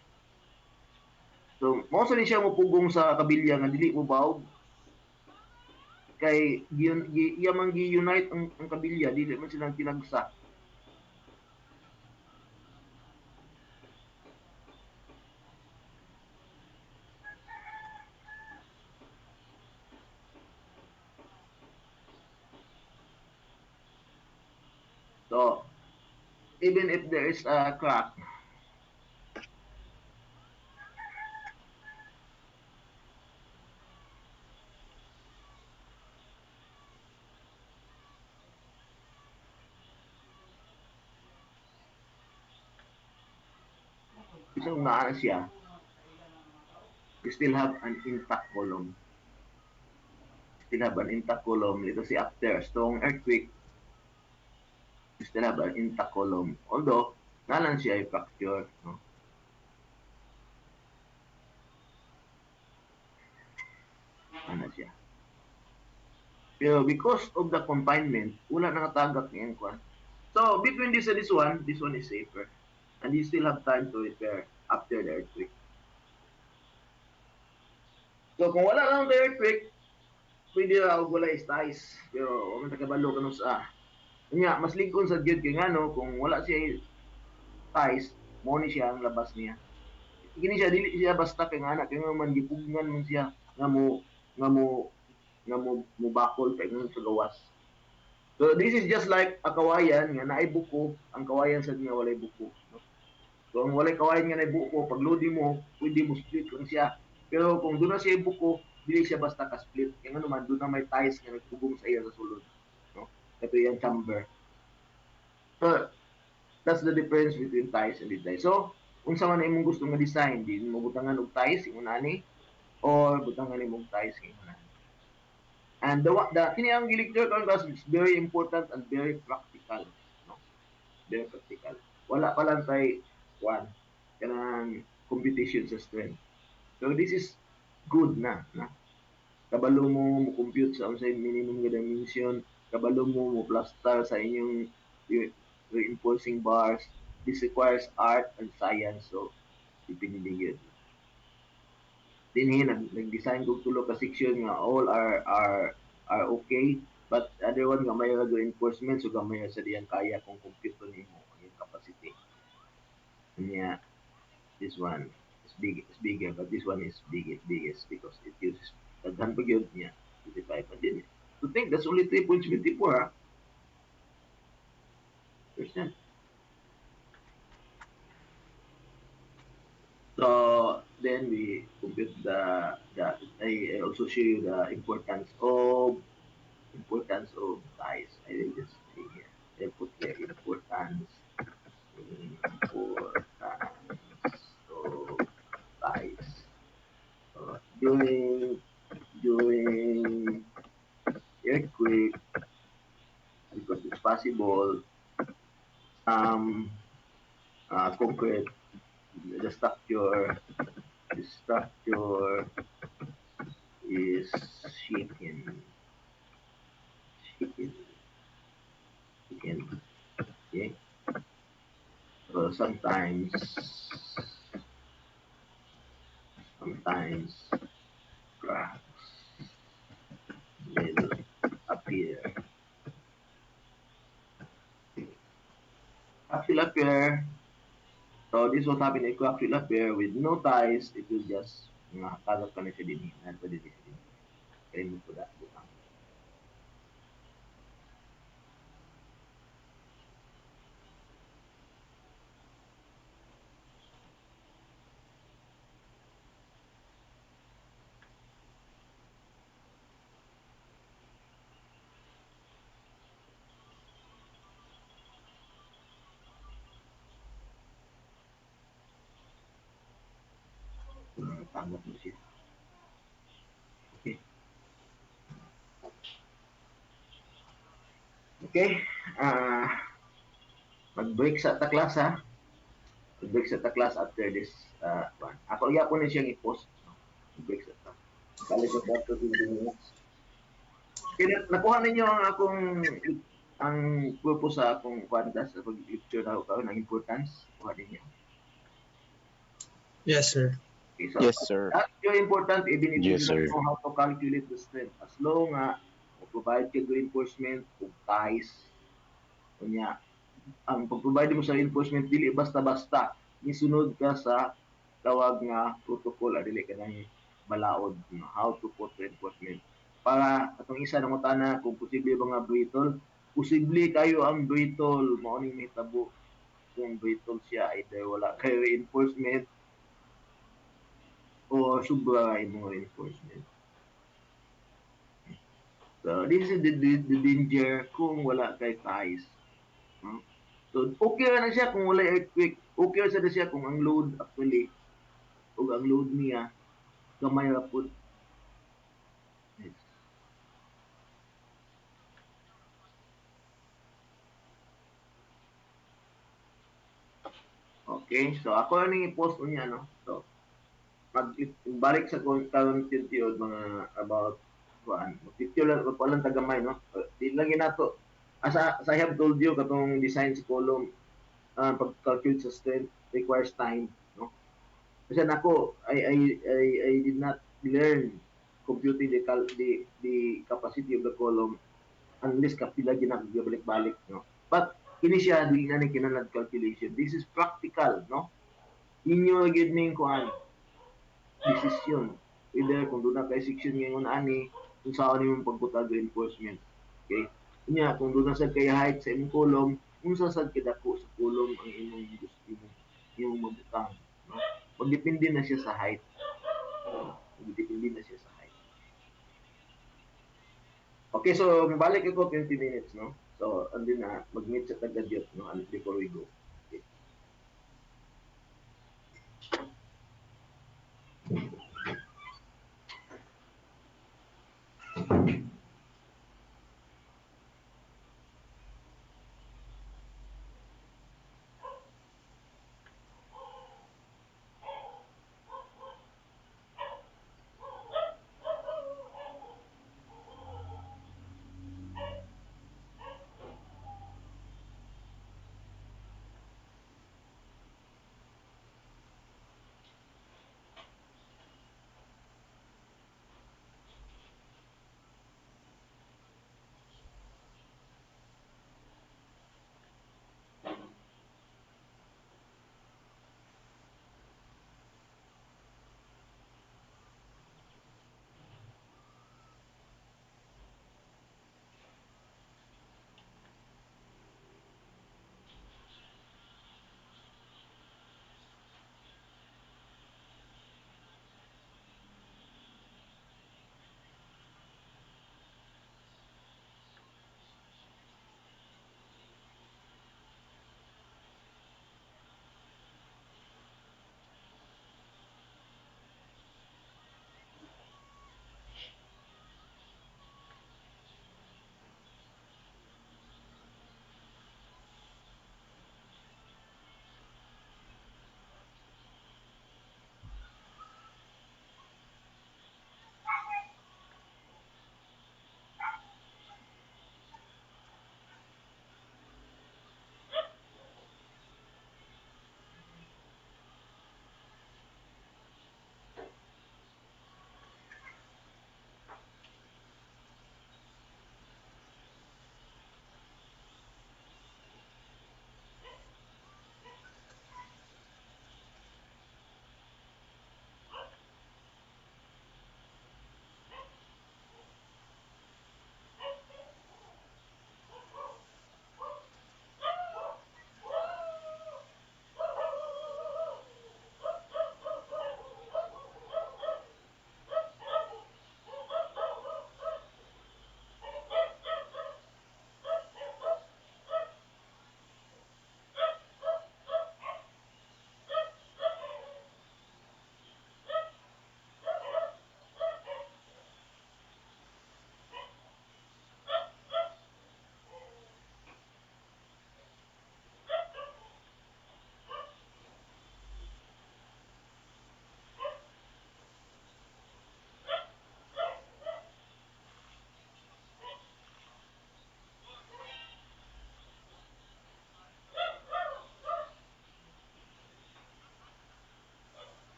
So, mo sa siya mo pugong sa kabilya nga dili mo bawg. Kay iya man gi-unite ang kabilya, dili man silang tinagsa. So, even if there is a crack, isang naa siya, you still have an intact column. Still have an intact column. Ito si after strong earthquake, you still have an intact column. Although, nalang siya ay fracture. No? Ano siya. Pero because of the confinement, wala nakatagak niyan kuan. So, between this and this one is safer. And you still have time to repair after the earthquake. So, kung wala lang the earthquake, pwede raw wala is ties. Pero, kung nakabalo ka nung sa kanya, mas ligon sa Diyod kay ngano, kung wala siya ties, mo ni siya ang labas niya. Kini siya, dili siya basta kay nga anak, kaya nga man, gipugngan man siya, nga mo bakol kay nga sa gawas. So, this is just like a kawayan nga naay buko, ang kawayan sa nga walay buko. No? So, ang walay kawayan nga naay buko, pag loading mo, pwede mo split lang siya. Pero kung doon na siya buko, dili siya basta ka-split. Kaya nga naman, doon na may ties nga nagtugong sa iya sa sulod. No? Ito yung chamber. So, that's the difference between ties and ties. So, kung sa man imong gusto nga design, di mo butangan og ties ingon ani or butangan imong ties ingon ani. And the kini ang gilecture karon guys is very important and very practical, no? Very practical. Wala pa lang tay one kanang computation sa strength. So this is good na. Kabalo mo mo compute sa unsay minimum nga dimension, kabalo mo plastar sa inyong reinforcing bars. This requires art and science, so depende yun. Dinhi nag-design kog tulo ka section nga all are okay, but other one gamay ra reinforcement, so gamay ra sa diyang kaya kung compute nimo ang iyong capacity. Kanya this one is bigger, but this one is biggest because it uses daghan pa gyud niya 55 and then to think that's only 3.74 percent. So then we compute the I also show you the importance of size. I will just say here. I put here importance of size. During earthquake, because it's possible, concrete, the structure is shaken. Okay. So sometimes cracks will appear. Cracks will appear. So this was happening. Cracks will appear with no ties. It will just kagat ka na siya din. Pwede din siya din. Remove ko that butang. Tanggap mo siya. Okay. Okay. Mag-break sa ta class ha. Mag-break sa ta class after this one. Ako iya ko na siyang i-post. Mag-break sa ta. Kalit sa ta 15 minutes. Kaya nakuha ninyo ang akong ang purpose sa akong kwanta sa pag-lecture na ako ng importance. Kuha ninyo. Yes, sir. Okay, so Yes, sir. that's your important even if Yes, you sir. don't know how to calculate the strength. As long nga provide ka reinforcement o ties, kunya ang pag-provide mo sa reinforcement dili basta-basta nisunod ka sa tawag nga protocol dili ka nang balaod how to put reinforcement para atong isa na mutana kung posible ba nga brittle, posible kayo ang brittle mao ning mahitabo kung brittle siya either wala kayo reinforcement o sobra imong reinforcement. So this is the danger kung wala kay ties. So, okay na siya kung wala earthquake. Okay na siya kung ang load actually o ang load niya gamay ra pud. Yes. Okay, so ako ning i-post niya no. So, balik sa karon tintiod mga about kuan. Picture lang ko lang tagamay no. Di lang ginato. As I have told you katong design sa column pag-calculate sa strength requires time, no? Kasi nako, I did not learn computing the capacity of the column unless kapila ginagabalik-balik, no? But kini siya dili na ni kinahanglan calculation. This is practical, no? Inyo gid ning kuan decision. Either kung doon na kay section ngayon ani, kung saan nimong pagbutag reinforcement. Okay? Kunya, kung doon na sa kay height sa imong column, kung saan kidako sa column ang imong gusto imong mabutang. No? Magdepende na siya sa height. Magdepende na siya sa height. Okay, so mabalik ako 20 minutes, no? So, andun na, mag-meet sa tagadyot, no? Before we go. Okay.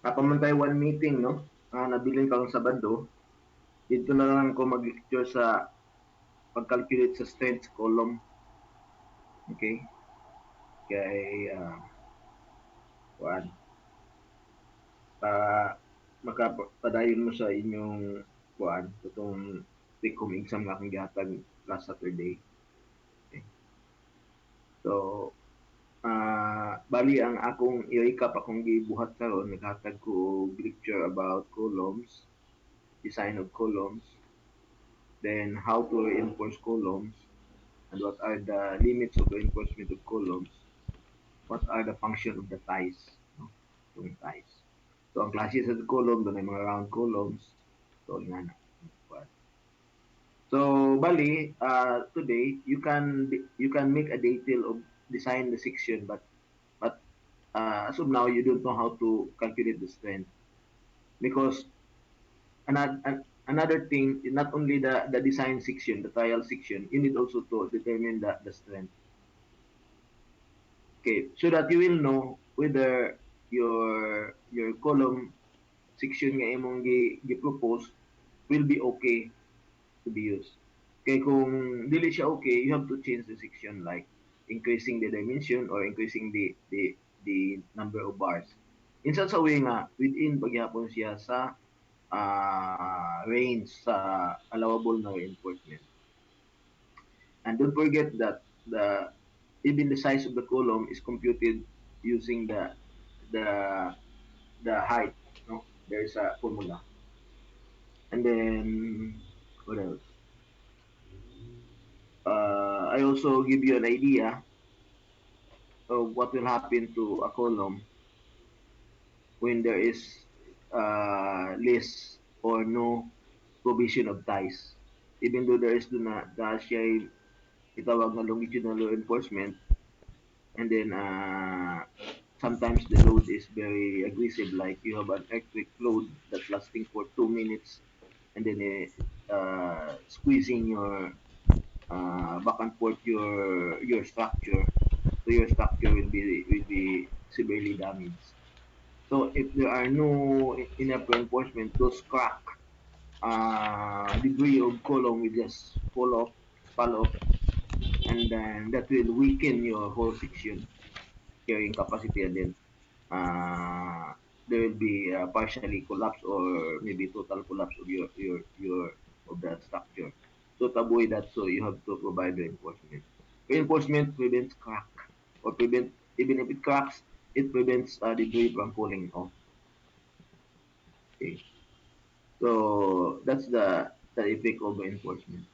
Kapamantay one meeting, no? Nabilin ka kang Sabado, dito na lang ko mag-lecture sa pag-calculate sa strength column. Okay? Kaya, kuan, para makapadayon mo sa inyong kuan, itong take-home exam nga akong gihatag last Saturday. Okay? So, bali ang akong i-recap akong gibuhat karon, naghatag ko lecture about columns, design of columns, then how to reinforce columns, and what are the limits of reinforcement of columns, what are the function of the ties, no? Yung ties. So, ang klase sa column, doon ay mga round columns. So, nga na. So, bali, today, you can make a detail of design the section, but as of now, you don't know how to calculate the strength. Because another thing, not only the design section, the trial section, you need also to determine the strength. Okay, so that you will know whether your column section nga imong gi-propose will be okay to be used. Okay, kung dili siya okay, you have to change the section, like increasing the dimension or increasing the number of bars. In such a way nga, within pagyapon siya sa range sa allowable na reinforcement. And don't forget that even the size of the column is computed using the height. No, there's a formula. And then what else? I also give you an idea of what will happen to a column when there is less or no provision of ties. Even though there is siya itawag na longitudinal reinforcement, and then sometimes the load is very aggressive, like you have an earthquake load that's lasting for 2 minutes, and then squeezing your back and forth your structure, so your structure will be severely damaged. So if there are no enough reinforcement, those crack degree of column will just fall off, and then that will weaken your whole section carrying capacity, and then there will be partially collapse or maybe total collapse of your of the structure. So to avoid that, so you have to provide reinforcement. Reinforcement prevents crack, or prevent, even if it cracks, it prevents debris from falling off. Okay. So that's the effect of reinforcement.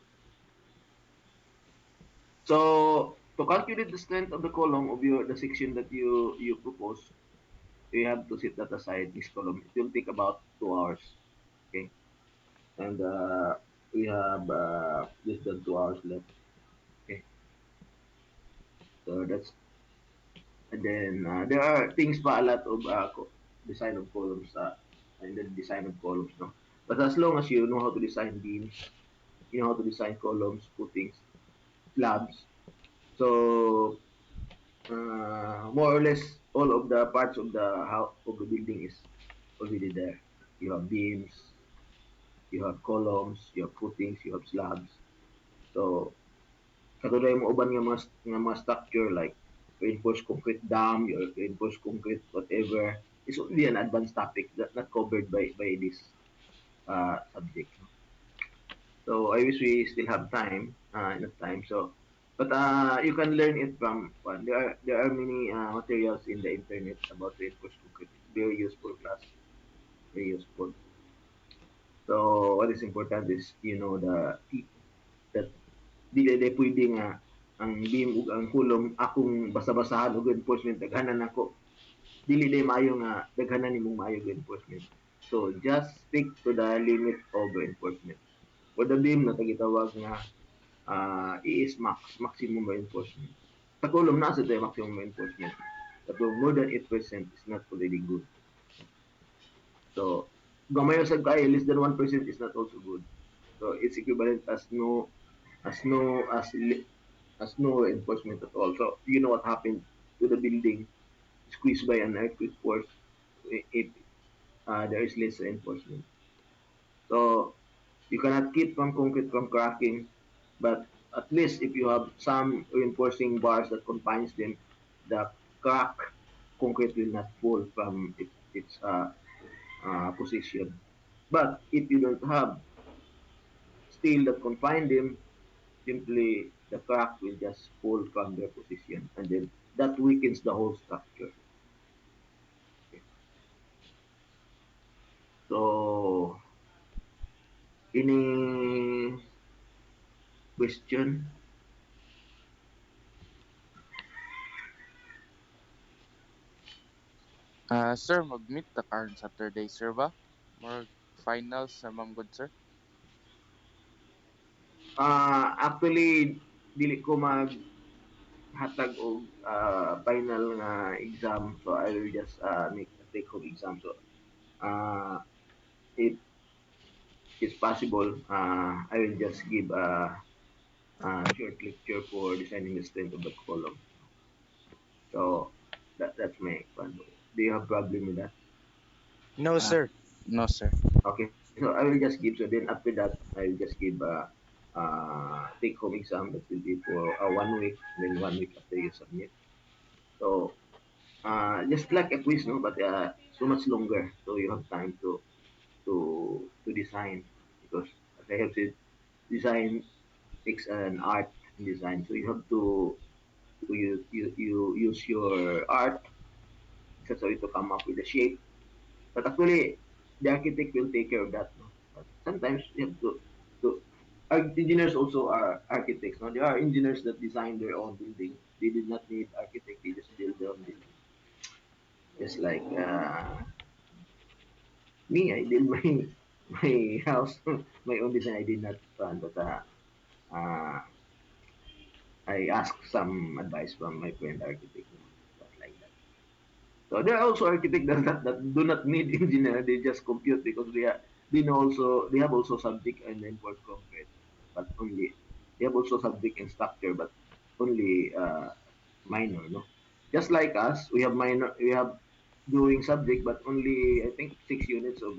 So to calculate the strength of the column of the section that you propose, you have to set that aside, this column. It will take about 2 hours. Okay. And we have less than 2 hours left. Okay. So that's, and then there are things pa a lot of design of columns and the design of columns, no. But as long as you know how to design beams, you know how to design columns, footings, slabs. So more or less all of the parts of the house of the building is already there. You have beams, you have columns, you have footings, you have slabs. So katulad mo uban nga mga structure like reinforced concrete dam, your reinforced concrete whatever, is only an advanced topic that not covered by this subject. So I wish we still have time, enough time. So, but you can learn it from one. There are many materials in the internet about reinforced concrete. Very useful class, very useful. So what is important is that dili pwede nga ang beam ug ang kulom akong basa-basahan og reinforcement daghanan nako. Dili day maayo nga daghanan nimong maayo reinforcement. So just stick to the limit of reinforcement. For the beam na tagitawag nga is maximum reinforcement. Sa kulom na sa maximum reinforcement. But more than 8% is not already good. So gamay sa kaya less than 1% is not also good. So it's equivalent as no reinforcement at all. So you know what happened to the building squeezed by an earthquake force. there is less reinforcement. So you cannot keep from concrete from cracking, but at least if you have some reinforcing bars that confines them, the crack concrete will not fall from its position. But if you don't have steel that confine them, simply the crack will just fall from their position, and then that weakens the whole structure. So, any question? Sir, mag-meet the karon Saturday, sir ba? More finals sa manggod, sir? Actually, dili ko hatag og final nga exam, so I will just make a take home exam. So if it's possible, I will just give a short lecture for designing the strength of the column. So that's my plan. Do you have problem with that? No, Uh, sir. No, sir. okay, so I will just give. So then after that, I will just give a take home exam that will be for 1 week, then 1 week after you submit. So just like a quiz, no, but so much longer. So you have time to design, because as I have said, design takes an art in design. So you have to you use your art necessary to come up with a shape. But actually, the architect will take care of that. No? But sometimes you have to engineers also are architects. No? There are engineers that design their own building. They did not need architect. They just build their own building. Just like me, I did my house, my own design. I did not plan, but uh, I asked some advice from my friend architect, stuff like that. So there are also architects that do not need engineer. They just compute because they have also subject and then for concrete, but only they have also subject and structure, but only minor, no. Just like us, we have doing subject, but only I think 6 units of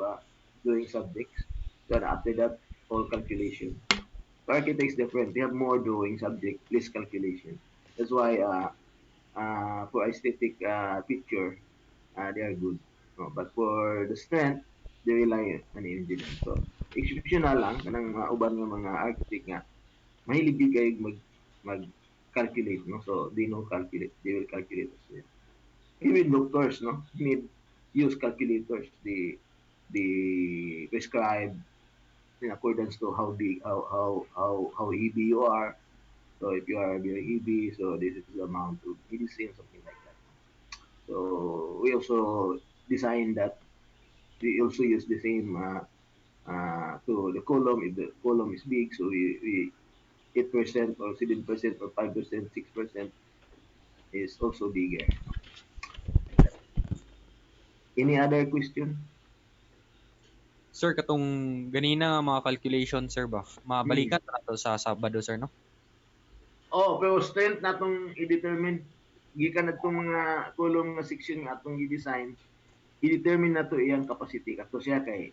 doing subjects. Then after that, all calculation. So architects different. They have more drawing subject, less calculation. That's why for aesthetic picture, they are good. No, but for the strength, they rely on engineer. So exceptional lang kanang mga uban nga mga architect nga mahilig gyud kayo mag calculate, no. So they know calculate. They will calculate as well. Even doctors, no, need use calculators. They prescribe in accordance to how big how heavy you are. So if you are very heavy, so this is the amount of medicine, something like that. So we also design that. We also use the same to the column. If the column is big, so we 8% or 7% or 5%, 6% is also bigger. Like that. Any other question? Sir, katong ganina nga mga calculation, sir ba? Hmm. Mabalikan pa na to sa Sabado, sir, no? Oh, pero strength natong i-determine gikan adtong mga column nga section nga atong i-design, i-determine nato iyang capacity kato siya kay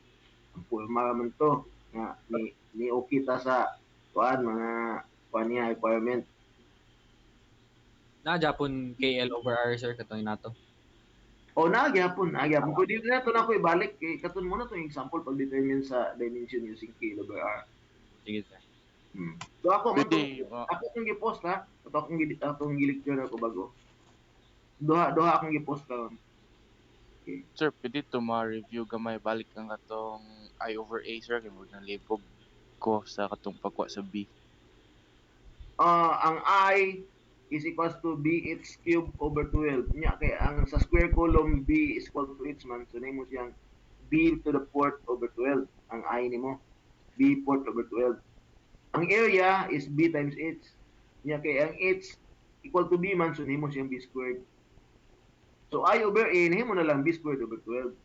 ang pulma man to nga ni okay ta sa mga kuan niya requirement. Na Japon KL over R, sir, katong nato. O nagyapon. Pwede na to na ko ibalik kay katon mo na to example pag determine sa dimension using K/R. Sige, sir. So ako man to, Pwede, ako kung gi-post ha, ato akong gi-lecture ako bago. Duha akong gi-post karon. Okay. sir, pwede to ma-review gamay balik ang katong I over A, sir, kay mo nalibog ko sa katong pagwa sa B. Ang I is equals to BH cube over 12. Nya kay ang sa square column B is equal to H man. So nimo siyang B to the fourth over 12. Ang I nimo B fourth over 12. Ang area is B times H. Nya kay ang H equal to B man, so nimo siyang B squared. So I over A nimo na lang B squared over 12.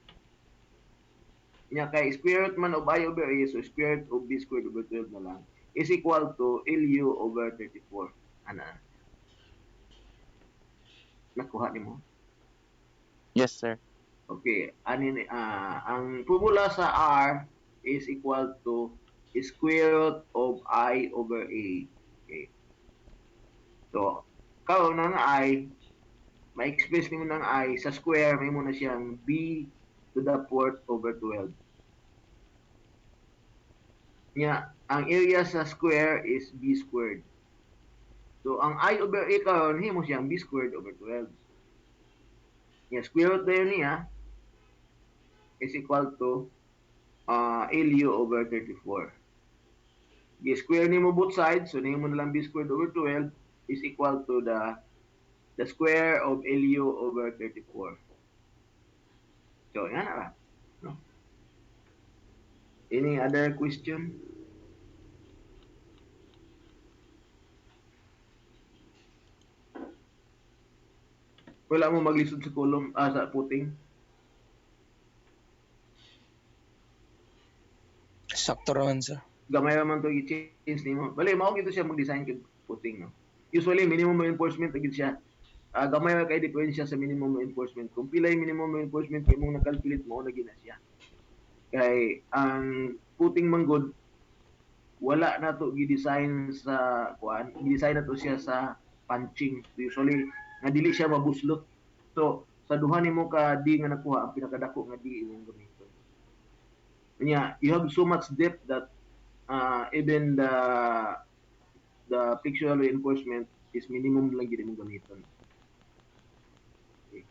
Nya kay square root man of I over A, so square root of B squared over 12 na lang is equal to LU over 34. Ana. Nakuha nimo. Yes, sir. Okay, ang formula sa R is equal to square root of I over A. Okay. So, karon ng I, ma-express mo ng I sa square, may mo na siyang B to the fourth over 12. Nya, ang area sa square is B squared. So, ang I over A karon himo siyang B squared over 12. Nya, square root na yun niya is equal to LU over 34. B square nimo both sides, so nimo na lang B squared over 12 is equal to the square of LU over 34. So, yan na. No? Any other question? Wala mo maglisod sa column, sa puting. Sakto raman, sir. Gamay naman to i-change nimo. Bali, mao gito siya mag-design kay puting, no. Usually minimum reinforcement agad siya. Gamay ra kay diferensya sa minimum reinforcement. Kung pila yung minimum reinforcement kay mong na-calculate mo na gina siya. Kay ang puting manggod wala na to gi-design sa kuan, gi-design na to siya sa punching. Usually nga dili siya mabuslot. So sa duha nimo ka di nga nakuha ang pinakadako nga di imong gamiton. Nya, you have so much depth that even the flexural reinforcement is minimum lang gid imong gamiton. Okay.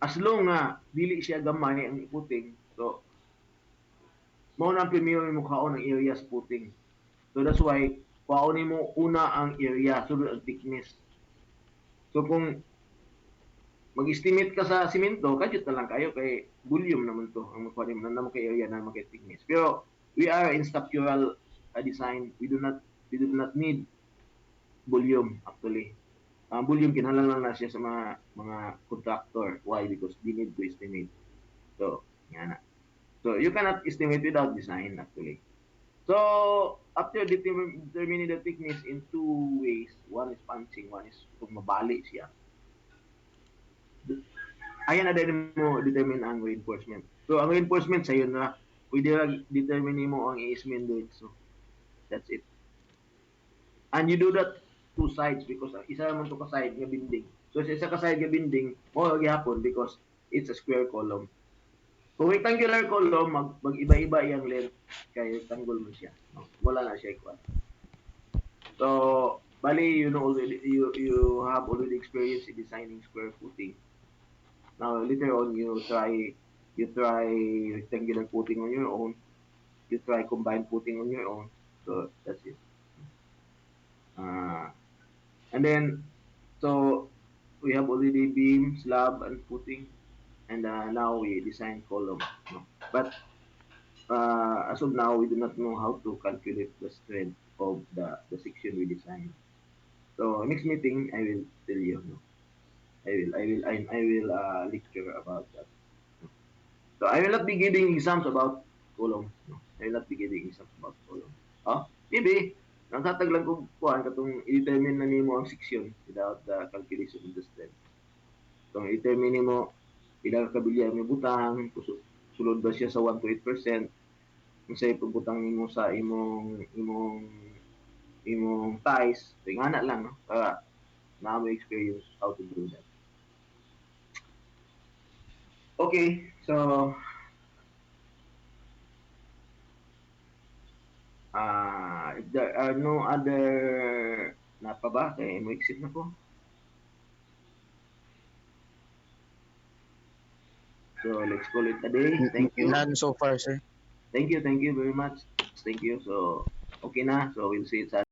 As long nga dili siya gamay ang puting, so mao na ang premier mo kaon ang area sa puting. So that's why kuhaon mo una ang area sunod ang thickness. So kung mag-estimate ka sa simento, kadyo na lang kayo kay volume naman to ang makuha mo na naman kay area na naman kay thickness. Pero we are in structural design. We do not need volume actually. Volume kinahanglan lang na siya sa mga contractor. Why? Because they need to estimate. So, yan na. So, you cannot estimate without design actually. So, after determining the thickness in two ways, one is punching, one is kung mabali siya. Ayan na din mo determine ang reinforcement. So, ang reinforcement sa'yo na, pwede determine mo ang i-ismin doon. So, that's it. And you do that two sides because isa naman to ka side nga binding. So, sa isa ka side nga binding, mo gihapon because it's a square column. Kung rectangular column, mag-iba-iba yung length kaya rectangle mo siya. No? Wala na siya equal. So, bali, you know already, you have already experience in designing square footing. Now, later on, you try rectangular footing on your own. You try combined footing on your own. So, that's it. And then, so, we have already beam, slab, and footing. And now we design column. No? But as of now, we do not know how to calculate the strength of the section we design. So next meeting, I will tell you. No? I will lecture about that. So I will not be giving exams about column. No? I will not be giving exams about column. Oh, maybe nagtatag lang kung kuhan katong i-determine na nimo ang section without the calculation of the strength. So i-determine nimo pila ka kabilya may butang, sulod ba siya sa 1 to 8%, unsay pagbutang nimo sa imong ties, so ingana lang, no? Para na mo experience how to do that. Okay, so if there are no other na pa ba, kaya mo exit na ko. So let's call it a day. Thank you. None so far, sir. Thank you very much. Thank you. So okay na. So we'll see it sa